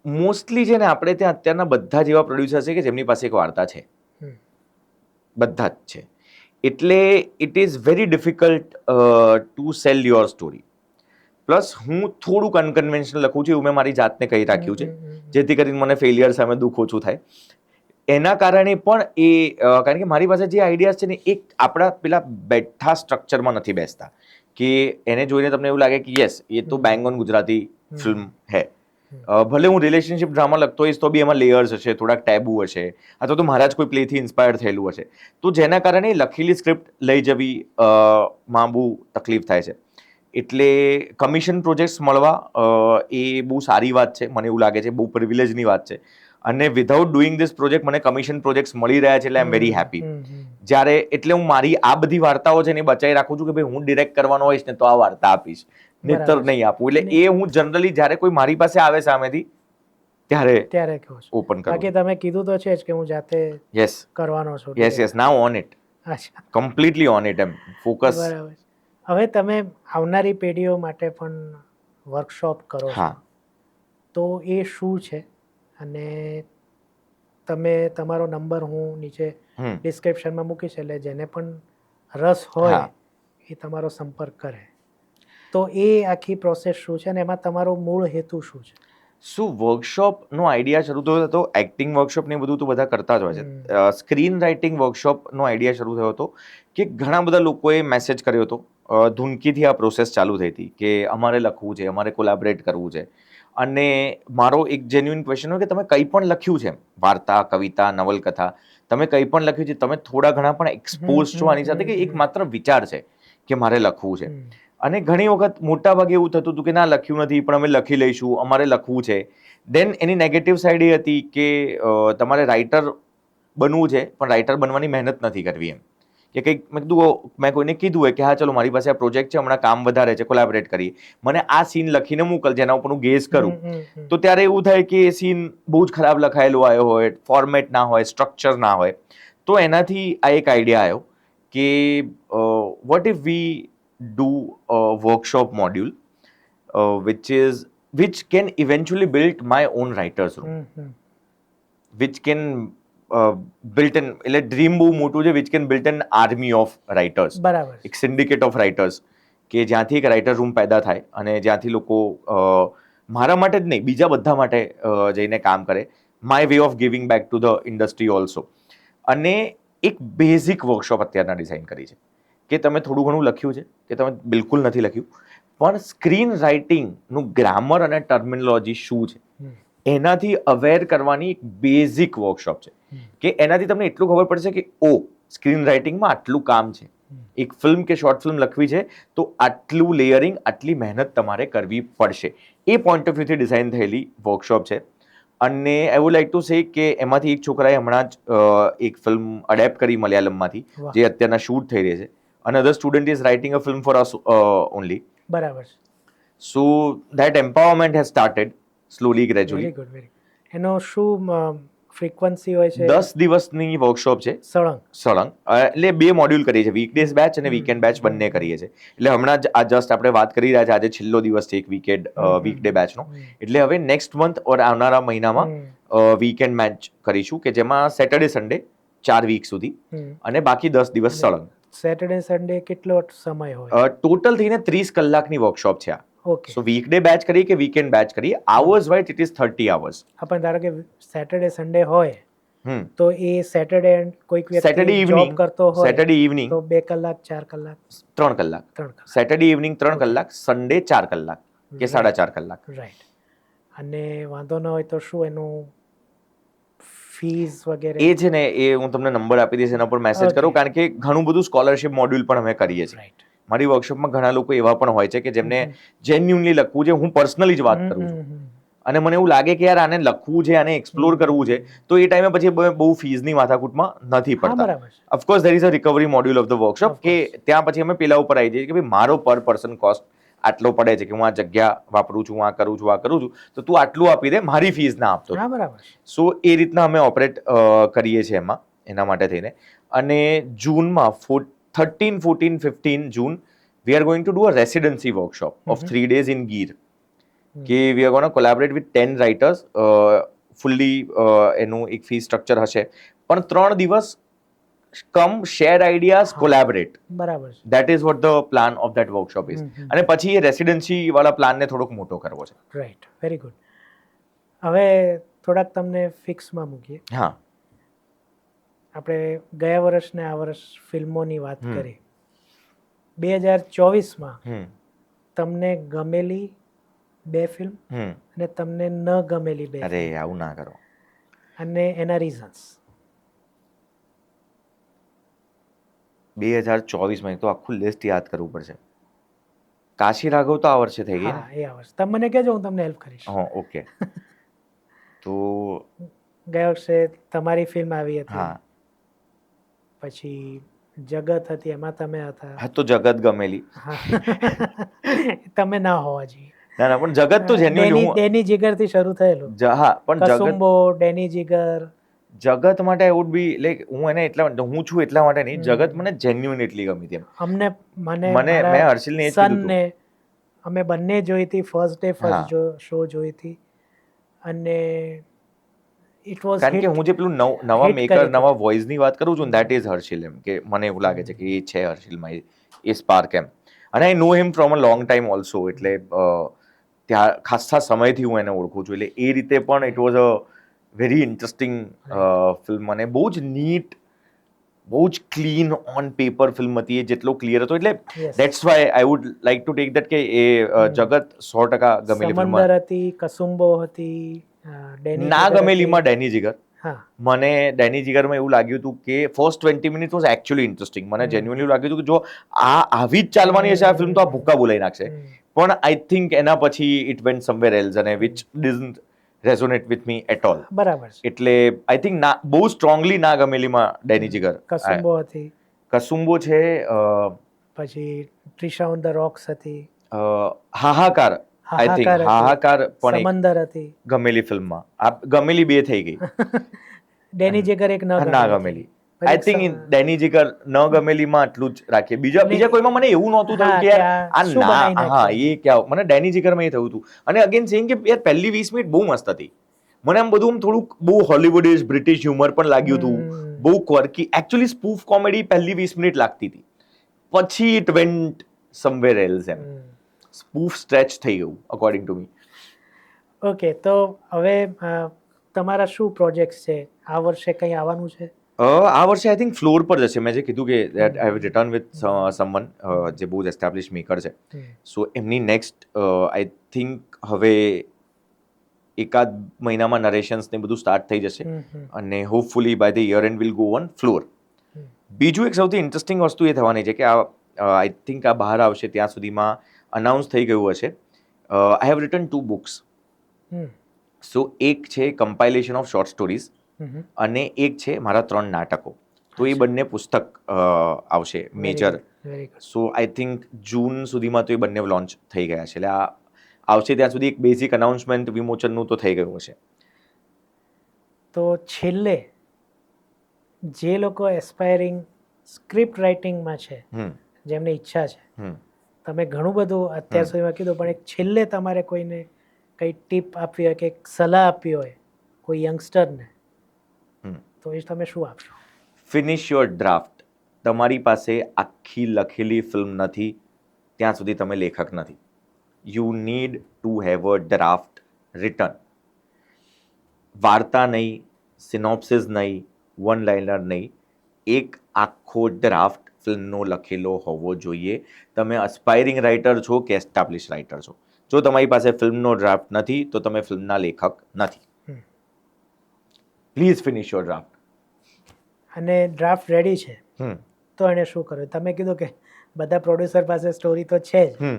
Speaker 2: મોસ્ટલી છે ને આપણે ત્યાં અત્યારના બધા જ એવા પ્રોડ્યુસર છે કે જેમની પાસે એક વાર્તા છે, બધા જ છે. એટલે it is very difficult to sell your story. Plus હું થોડુંક અનકન્વેન્શનલ લખું છું, એવું મેં મારી જાતને કહી રાખ્યું છે, જેથી કરીને મને ફેલિયર સામે દુઃખ ઓછું થાય. એના કારણે પણ કારણ કે મારી પાસે જે આઈડિયાઝ છે ને એક આપણા પેલા બેઠા સ્ટ્રક્ચરમાં નથી બેસતા, કે એને જોઈને તમને એવું લાગે કે યસ એ તો બેંગ ઓન ગુજરાતી ફિલ્મ હે. ભલે હું રિલેશનશિપ ડ્રામા લખતો હોઈશ તો બી એમાં લેયર્સ હશે, થોડાક ટેબુ હશે, અથવા તો મારા જ કોઈ પ્લેથી ઇન્સ્પાયર થયેલું હશે, તો જેના કારણે લખેલી સ્ક્રિપ્ટ લઈ જવી માં બહુ તકલીફ થાય છે. એટલે કમિશન પ્રોજેક્ટ્સ મળવા એ બહુ સારી વાત છે, મને એવું લાગે છે, બહુ પ્રિવિલેજની વાત છે. અને વિધાઉટ ડુઈંગ ધીસ પ્રોજેક્ટ મને કમિશન પ્રોજેક્ટ્સ મળી રહ્યા છે, એટલે આઈ એમ વેરી હેપી. જ્યારે એટલે હું મારી આ બધી વાર્તાઓ છે ને બચાવી રાખું છું કે ભાઈ હું ડિરેક્ટ કરવાનો હોઈશ ને તો આ વાર્તા આપીશ, નહીતર નહીં આપું. એટલે એ હું જનરલી જ્યારે કોઈ મારી પાસે આવે સામેથી ત્યારે
Speaker 1: કહો છો.
Speaker 2: ઓપન કરું.
Speaker 1: બાકી તમે કીધું તો છે જ કે હું જાતે કરવાનો છું.
Speaker 2: Yes, now on it, completely on it, am focus.
Speaker 1: બરાબર. હવે તમે આવનારી પેઢીઓ માટે પણ વર્કશોપ કરો છો, તો એ શું છે? અને તમે તમારો નંબર હું નીચે ડિસ્ક્રિપ્શનમાં મૂકીશ, એટલે જેને પણ રસ હોય એ તમારો સંપર્ક કરે. તો એ આખી પ્રોસેસ શું છે અને એમાં તમારો મૂળ હેતુ શું છે?
Speaker 2: શું વર્કશોપનો આઈડિયા શરૂ થયો હતો? એક્ટિંગ વર્કશોપ ને બધું તો બધા કરતા જ હોય છે. સ્ક્રીન રાઇટિંગ વર્કશોપનો આઈડિયા શરૂ થયો હતો કે ઘણા બધા લોકોએ મેસેજ કર્યો હતો. ધૂનકીથી આ પ્રોસેસ ચાલુ થઈ હતી કે અમારે લખવું છે, અમારે કોલેબરેટ કરવું છે. અને મારો એક જેન્યુઇન ક્વેશ્ચન હોય કે તમે કંઈ પણ લખ્યું છે, વાર્તા, કવિતા, નવલકથા, તમે કંઈ પણ લખ્યું છે, તમે થોડા ઘણા પણ એક્સપોઝ છો આની સાથે કે એક માત્ર વિચાર છે કે મારે લખવું છે. અને ઘણી વખત મોટા ભાગે એવું થતું હતું કે ના, લખ્યું નથી પણ અમે લખી લઈશું, અમારે લખવું છે. દેન એની નેગેટિવ સાઈડ એ હતી કે તમારે રાઇટર બનવું છે પણ રાઇટર બનવાની મહેનત નથી કરવી એમ. કે કંઈક મેં કોઈને કીધું હોય કે હા ચલો મારી પાસે આ પ્રોજેક્ટ છે, હમણાં કામ વધારે છે, કોલેબરેટ કરીએ, મને આ સીન લખીને મોકલ જેના ઉપર હું ગેસ કરું. તો ત્યારે એવું થાય કે એ સીન બહુ જ ખરાબ લખાયેલો આવ્યો હોય, ફોર્મેટ ના હોય, સ્ટ્રક્ચર ના હોય. તો એનાથી આ એક આઈડિયા આવ્યો કે vote if V do a workshop module which can eventually build my own writers room, which can build an એટલે ડ્રીમ બહુ મોટું છે, which can build an army of writers,
Speaker 1: બરાબર,
Speaker 2: એક syndicate of writers કે જ્યાંથી એક રાઇટર રૂમ પેદા થાય અને જ્યાંથી લોકો મારા માટે જ નહીં બીજા બધા માટે જઈને કામ કરે. My way of giving back to the industry also. અને એક બેઝિક વર્કશોપ અત્યારના ડિઝાઇન કરી છે કે તમે થોડું ઘણું લખ્યું છે કે તમે બિલકુલ નથી લખ્યું, પણ સ્ક્રીન રાઇટિંગનું ગ્રામર અને ટર્મિનોલોજી શું છે એનાથી અવેર કરવાની એક બેઝિક વર્કશોપ છે. કે એનાથી તમને એટલું ખબર પડશે કે સ્ક્રીન રાઇટિંગમાં આટલું કામ છે. એક ફિલ્મ કે શોર્ટ ફિલ્મ લખવી છે તો આટલું લેયરિંગ, આટલી મહેનત તમારે કરવી પડશે. એ પોઈન્ટ ઓફ વ્યૂથી ડિઝાઇન થયેલી વર્કશોપ છે. અને I would like to say કે એમાંથી એક છોકરાએ હમણાં જ એક ફિલ્મ અડેપ્ટ કરી મલયાલમમાંથી, જે અત્યારના શૂટ થઈ રહી છે. Another student is writing a film for us only.
Speaker 1: બરાબર.
Speaker 2: So that empowerment has started slowly, gradually.
Speaker 1: Very good, very good. એનો શું ફ્રીક્વન્સી હોય છે?
Speaker 2: 10 દિવસની વર્કશોપ છે સળંગ. એટલે 2 મોડ્યુલ કરીએ છીએ, વીકડેઝ બેચ અને વીકેન્ડ બેચ બંને કરીએ છીએ. એટલે હમણાં જ આ જસ્ટ આપણે વાત કરી રહ્યા છે, આજે છેલ્લો દિવસ છે એક વીકડે બેચનો. એટલે હવે નેક્સ્ટ મંથ ઓર આવનારા મહિનામાં વીકેન્ડ મેચ કરીશું કે જેમાં સેટરડે સન્ડે 4 વીક સુધી અને બાકી 10 દિવસ સળંગ.
Speaker 1: સેટરડે સન્ડે કેટલો સમય હોય?
Speaker 2: ટોટલ થઈને 30 કલાકની વર્કશોપ છે આ.
Speaker 1: ઓકે.
Speaker 2: સો વીકડે બેચ કરીએ કે વીકેન્ડ બેચ કરીએ, hours wise it is 30 hours.
Speaker 1: આપણે ધારો કે સેટરડે સન્ડે હોય તો એ સેટરડે કોઈક
Speaker 2: સેટરડે
Speaker 1: વ્યક્તિ
Speaker 2: ઇવનિંગ
Speaker 1: જોબ કરતો હોય
Speaker 2: સેટરડે ઇવનિંગ
Speaker 1: તો 2 કલાક 4 કલાક
Speaker 2: 3 કલાક સેટરડે ઇવનિંગ 3 કલાક, સન્ડે 4 કલાક કે 4.5 કલાક.
Speaker 1: રાઈટ. અને વાંધો ન હોય તો શું એનું ફીસ વગેરે?
Speaker 2: એ છે ને, એ હું તમને નંબર આપી દઈશ, એના પર મેસેજ કરો, કારણ કે ઘણું બધું સ્કોલરશિપ મોડ્યુલ પણ અમે કરીએ છીએ. મારી વર્કશોપમાં ઘણા લોકો એવા પણ હોય છે કે જેમને જેન્યુઇનલી લખવું છે. હું પર્સનલી જ વાત કરું છું અને મને એવું લાગે કે યાર આને લખવું છે, આને એક્સપ્લોર કરવું છે, તો એ ટાઈમે પછી બહુ ફીઝની માથાકૂટમાં નથી પડતા. Of course there is a recovery module of the workshop કે ત્યાં પછી અમે પેલા ઉપર આવી જઈએ કે ભાઈ મારો પર પર્સન કોસ્ટ આટલો પડે છે કે હું આ જગ્યા વાપરું છું, આ કરું છું, તો તું આટલું આપી દે, મારી ફીસ ના આપતો. સો એ રીતના અમે ઓપરેટ કરીએ છીએ એમાં, એના માટે થઈને. અને જૂનમાં 13, 14, 15 June we are going to do a residency workshop of 3 days in Gir. કે we are going to collaborate with 10 writers. Fully એનું એક ફી સ્ટ્રક્ચર હશે, પણ 3 દિવસ કમ શેર આઈડિયાઝ, કોલેબરેટ.
Speaker 1: બરાબર.
Speaker 2: That is what the plan of that workshop is. અને પછી એ residency વાળા પ્લાનને થોડોક મોટો કરવો છે.
Speaker 1: Right, very good. હવે થોડાક તમને ફિક્સમાં મૂકીએ.
Speaker 2: હા,
Speaker 1: આપણે ગયા વર્ષ ને આ વર્ષ ફિલ્મોની વાત કરી. 2024માં તમને ગમેલી 2 ફિલ્મ અને તમને ન ગમેલી 2.
Speaker 2: અરે આવું ના કરો.
Speaker 1: અને એના રીઝન્સ.
Speaker 2: 2024માં તો આખું લિસ્ટ યાદ કરવું પડશે. કાશી રાઘવ તો આ વર્ષે થઈ ગઈ.
Speaker 1: હા, એ આ વર્ષ. તમે મને કહેજો, હું તમને હેલ્પ કરીશ.
Speaker 2: હા, ઓકે. તો
Speaker 1: ગયા વર્ષે તમારી ફિલ્મ આવી હતી.
Speaker 2: હા,
Speaker 1: પછી જગત હતી, એમાં તમે હતા.
Speaker 2: હા, તો જગત ગમેલી.
Speaker 1: તમે ના હોવા જોઈએ.
Speaker 2: ના, પણ જગત તો જેન્યુઇન
Speaker 1: ડેની જીગર થી શરૂ થયેલું.
Speaker 2: હા, પણ
Speaker 1: કસુંબો, ડેની જીગર.
Speaker 2: જગત માટે આઈ વુડ બી લાઈક, હું એને એટલા હું છું એટલા માટે નહીં, જગત મને જેન્યુઇન એટલી ગમી હતી.
Speaker 1: મને
Speaker 2: મેં હર્ષિલને એ જ કીધું હતું.
Speaker 1: અમે બંને જોઈ હતી, ફર્સ્ટ ડે ફર્સ્ટ શો જોઈ હતી. અને ઇટ વોઝ,
Speaker 2: કારણ કે હું જે પેલું નવા મેકર, નવા વોઇસ ની વાત કરું છું, ધેટ ઇઝ હર્ષિલ. એમ કે મને એવું લાગે છે કે એ છે હર્ષિલમાં એ સ્પાર્ક એમ. અને I know him from a long time also. એટલે ત્યાં ખાસા સમયથી હું એને ઓળખું છું, એટલે એ રીતે પણ it was a very interesting film, અને બહુ જ નીટ, બહુ જ ક્લીન ઓન પેપર ફિલ્મ હતી, એ જેટલો ક્લિયર હતો, એટલે
Speaker 1: Yes.
Speaker 2: That's why I would like to take that કે એ જગત 100% ગમેલી ફિલ્મ.
Speaker 1: સમંદર હતી, કસુંબો હતી, ડેની
Speaker 2: ના
Speaker 1: જીગર
Speaker 2: ગમેલીમાં
Speaker 1: હતી.
Speaker 2: ડેની જીગર,
Speaker 1: હા,
Speaker 2: મને ડેની જીગરમાં એવું લાગ્યું હતું કે first 20 minute was actually interesting. મને જેન્યુઅલી લાગ્યું હતું કે જો આ આવી જ ચાલવાની હશે આ ફિલ્મ તો આ ભૂક્કા બોલાવી નાખશે, પણ આઈ થિંક એના પછી ઇટ વેન્ટ સમવેર એલ્સ, અને which doesn't resonate with me at all.
Speaker 1: બરાબર છે.
Speaker 2: એટલે આઈ થિંક ના, બહુ સ્ટ્રોંગલી ના ગમેલીમાં ડેની જીગર.
Speaker 1: કસુંબો હતી,
Speaker 2: કસુંબો છે,
Speaker 1: પછી ટ્રિશા ઓન ધ રોક્સ હતી,
Speaker 2: હાહાકાર, આઈ થિંક
Speaker 1: હાહાકાર હતી,
Speaker 2: હાહાકાર પણ એક
Speaker 1: સમંદર હતી.
Speaker 2: ગમેલી ફિલ્મમાં. આ ગમેલી બે થઈ ગઈ.
Speaker 1: ડેની જીગર એક
Speaker 2: ના
Speaker 1: ગમેલી.
Speaker 2: ગમેલી. આઈ થિંક ડેની જીગર ન ગમેલીમાં આટલું જ રાખીએ. બીજા કોઈમાં મને એવું નહોતું થયું કે યાર આ
Speaker 1: શું બનાવી
Speaker 2: ના, હા
Speaker 1: નાખ્યું.
Speaker 2: એ ક્યાં, મને ડેની જીગરમાં એ થયું હતું. અને અગેન સેઇંગ કે યાર પહેલી 20 મિનિટ બહુ મસ્ત હતી. મને આમ બધું થોડુંક બહુ હોલિવુડિશ બ્રિટિશ હ્યુમર પણ લાગ્યું હતું, બહુ ક્વર્કી, એકચ્યુઅલી સ્પૂફ કોમેડી પહેલી 20 મિનિટ લાગતી હતી, પછી ઇટ વેન્ટ સમવેર એલ્સ, એમ સ્પૂફ સ્ટ્રેચ થઈ ગયું અકોર્ડિંગ ટુ મી.
Speaker 1: ઓકે, તો હવે તમારા શું પ્રોજેક્ટ્સ છે? આ વર્ષે કંઈ આવવાનું છે?
Speaker 2: આ વર્ષે આઈ થિંક ફ્લોર પર જશે. મેં જે કીધું કે I have return with someone જે બહુ જ એસ્ટાબ્લિશ મેકર છે, સો એમની નેક્સ્ટ આઈ થિંક હવે એકાદ મહિનામાં નરેશન્સ ને બધું સ્ટાર્ટ થઈ જશે, અને hopefully by the year end will go on floor. બીજું એક સૌથી ઇન્ટરેસ્ટિંગ વસ્તુ એ થવાની છે કે આઈ થિંક આ બહાર આવશે ત્યાં સુધીમાં અનાઉન્સ થઈ ગયું હશે. I have written 2 books. So એક છે કમ્પાઇલેશન ઓફ શોર્ટ સ્ટોરીઝ, અને એક છે મારા 3 નાટકો. તો એ બંને પુસ્તક આવશે મેજર. સો આઈ થિંક જૂન સુધીમાં તો એ બંને લોન્ચ થઈ ગયા છે, એટલે આ આવશે ત્યાં સુધી એક બેઝિક અનાઉન્સમેન્ટ વિમોચનનું તો થઈ ગયું હશે.
Speaker 1: તો છેલ્લે જે લોકો એસ્પાયરિંગ સ્ક્રિપ્ટ રાઇટિંગમાં છે, જેમને ઈચ્છા છે, તમે ઘણું બધું અત્યાર સુધીમાં કીધું, પણ એક છેલ્લે તમારે કોઈને કંઈ ટીપ આપવી હોય કે સલાહ આપવી હોય કોઈ યંગસ્ટરને, તો એ તમે શું આપશો?
Speaker 2: Finish your draft. તમારી પાસે આખી લખેલી ફિલ્મ નથી ત્યાં સુધી તમે લેખક નથી. You need to have a draft return. વાર્તા નહીં, સિનોપ્સિસ નહીં, વન લાઇનર નહીં, એક આખો ડ્રાફ્ટ ફિલ્મનો લખેલો હોવો જોઈએ. તમે અસ્પાયરિંગ રાઇટર છો કે એસ્ટાબ્લિશ રાઇટર છો, જો તમારી પાસે ફિલ્મનો ડ્રાફ્ટ નથી તો તમે ફિલ્મના લેખક નથી. Please finish your draft.
Speaker 1: અને ડ્રાફ્ટ રેડી છે તો એને શું કરવું? તમે કીધું કે બધા પ્રોડ્યુસર પાસે સ્ટોરી તો છે જ,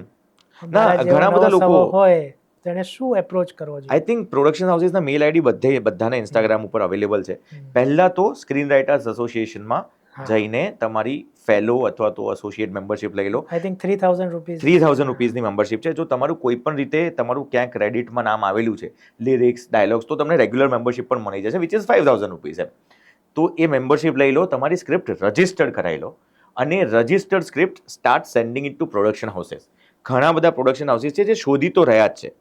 Speaker 2: ઘણા બધા લોકો
Speaker 1: હોય તો એને શું એપ્રોચ કરવો જોઈએ?
Speaker 2: આઈ થિંક પ્રોડક્શન હાઉસીસના મેલ આઈડી બધાને ઇન્સ્ટાગ્રામ ઉપર અવેલેબલ છે. પહેલા તો સ્ક્રીન રાઇટર્સ એસોસિએશનમાં જઈને તમારી ફેલો અથવા તો એસોસિએટ મેમ્બરશિપ લઈ લો.
Speaker 1: આઈ થિંક 3000 રૂપીઝ
Speaker 2: 3000 રૂપીઝની મેમ્બરશિપ છે. જો તમારું કોઈ પણ રીતે તમારું ક્યાંક ક્રેડિટમાં નામ આવેલું છે, લિરિક્સ, ડાયલોગ્સ, તો તમને રેગ્યુલર મેમ્બરશિપ પણ મળી જશે, વિચ ઇઝ 5000 રૂપીઝ એમ. તો એ મેમ્બરશિપ લઈ લો, તમારી સ્ક્રિપ્ટ રજિસ્ટર્ડ કરાવી લો, અને registered script start sending it to production houses. ઘણા બધા પ્રોડક્શન હાઉસીસ છે જે શોધી તો રહ્યા જ છે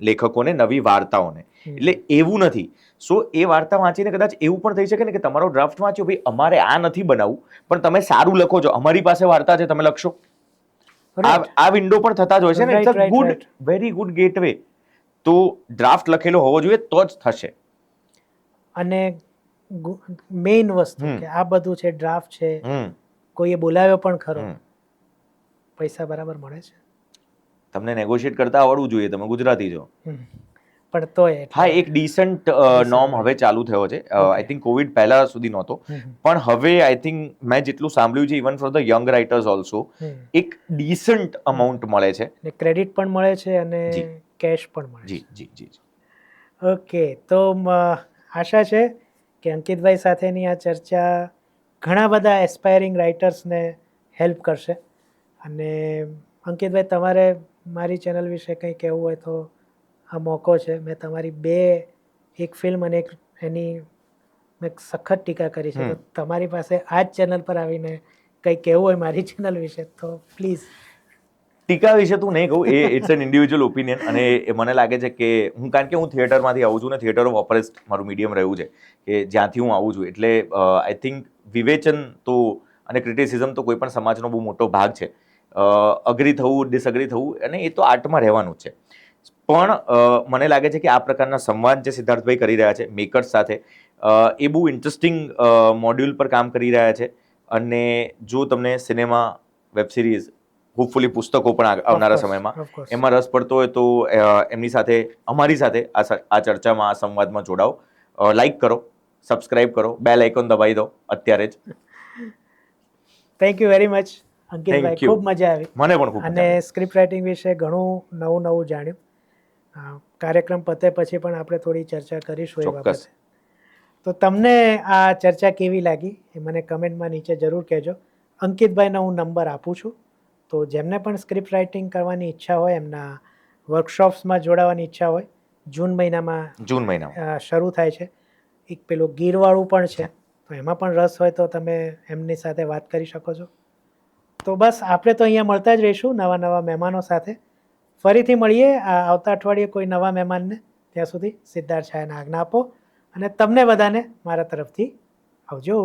Speaker 2: લેખકોને, નવી વાર્તાઓને, એટલે એવું નથી. સો એ વાર્તા વાંચીને કદાચ એવું પણ થઈ શકે ને કે તમારો ડ્રાફ્ટ વાંચ્યો, ભાઈ અમારે આ નથી બનાવવું પણ તમે સારું લખો છો, અમારી પાસે વાર્તા છે, તમે લખશો. આ વિન્ડો પણ થતા જ હોય છે ને. It's a good, very good gateway. તો ડ્રાફ્ટ લખેલો હોવો જોઈએ તો જ થશે.
Speaker 1: અને મેઇન વસ્તુ કે આ બધું છે, ડ્રાફ્ટ છે, કોઈએ બોલાવ્યો પણ ખરો, પૈસા બરાબર મળે છે?
Speaker 2: તમને નેગોશિએટ કરતા આવડવું જોઈએ, તમે ગુજરાતી છો.
Speaker 1: પણ તોય
Speaker 2: હા, એક ડિસન્ટ નોર્મ હવે ચાલુ થયો છે. આઈ થિંક કોવિડ પહેલા સુધી નહોતો, પણ હવે આઈ થિંક મેં જેટલું સાંભળ્યું છે, even for the young writers also એક ડિસન્ટ અમાઉન્ટ મળે છે.
Speaker 1: ક્રેડિટ પણ મળે છે અને કેશ પણ મળે છે.
Speaker 2: જી જી જી.
Speaker 1: ઓકે, તો આશા છે કે અંકિતભાઈ સાથેની આ ચર્ચા ઘણા બધા એસ્પાયરિંગ રાઇટર્સને હેલ્પ કરશે. અને અંકિતભાઈ, તમારે મારી ચેનલ વિશે કંઈ કહેવું હોય તો આ મોકો છે. મેં તમારી એક ફિલ્મ અને એની મેં સખત ટીકા કરી છે, તો તમારી પાસે આ જ ચેનલ પર આવીને કંઈ કહેવું હોય મારી ચેનલ વિશે તો પ્લીઝ.
Speaker 2: ટીકા વિશે તું નહીં કહું, ઇટ્સ એન ઇન્ડિવિજ્યુઅલ ઓપિનિયન. અને મને લાગે છે કે કારણ કે હું થિયેટરમાંથી આવું છું ને, થિયેટર ઓફ ઓપરેસ મારું મીડિયમ રહ્યું છે, કે જ્યાંથી હું આવું છું, એટલે આઈ થિંક વિવેચન તો અને ક્રિટિસિઝમ તો કોઈ પણ સમાજનો બહુ મોટો ભાગ છે. અગ્રી થવું, ડિસઅગ્રી થવું, અને એ તો આર્ટમાં રહેવાનું જ છે. પણ મને લાગે છે કે આ પ્રકારના સંવાદ જે સિદ્ધાર્થભાઈ કરી રહ્યા છે મેકર્સ સાથે, એ બહુ ઇન્ટરેસ્ટિંગ મોડ્યુલ પર કામ કરી રહ્યા છે. અને જો તમને સિનેમા, વેબ સિરીઝ, હોપફુલી પુસ્તકો પણ આવનારા સમયમાં
Speaker 1: ઓફકોર્સ.
Speaker 2: એમાં રસ પડતો હોય તો એમની સાથે, અમારી સાથે આ ચર્ચામાં, આ સંવાદમાં જોડાઓ. લાઈક કરો, સબસ્ક્રાઇબ કરો, બેલ આઇકોન દબાવી દો અત્યારે જ.
Speaker 1: થેન્ક યુ વેરી મચ અંકિતભાઈ,
Speaker 2: Thank you.
Speaker 1: ખૂબ મજા આવી
Speaker 2: મને પણ ખૂબ મજા
Speaker 1: અને
Speaker 2: આવી.
Speaker 1: સ્ક્રિપ્ટ રાઇટિંગ વિશે ઘણું નવું જાણ્યું. કાર્યક્રમ પતે પછી પણ આપણે થોડી ચર્ચા કરીશું એ
Speaker 2: ચોક્કસ.
Speaker 1: બાબતે. તો તમને આ ચર્ચા કેવી લાગી એ મને કમેન્ટમાં નીચે જરૂર કહેજો. અંકિતભાઈનો હું નંબર આપું છું, તો જેમને પણ સ્ક્રિપ્ટ રાઇટિંગ કરવાની ઈચ્છા હોય, એમના વર્કશોપ્સમાં જોડાવાની ઈચ્છા હોય, જૂન મહિનામાં
Speaker 2: જૂન મહિનામાં
Speaker 1: શરૂ થાય છે. એક પેલું ગીરવાળું પણ છે, તો એમાં પણ રસ હોય તો તમે એમની સાથે વાત કરી શકો છો. તો બસ આપણે તો અહીંયા મળતા જ રહીશું નવા નવા મહેમાનો સાથે. ફરીથી મળીએ આવતા અઠવાડિયે કોઈ નવા મહેમાનને. ત્યાં સુધી સિદ્ધાર્થ છાયાને આજ્ઞા આપો અને તમને બધાને મારા તરફથી આવજો.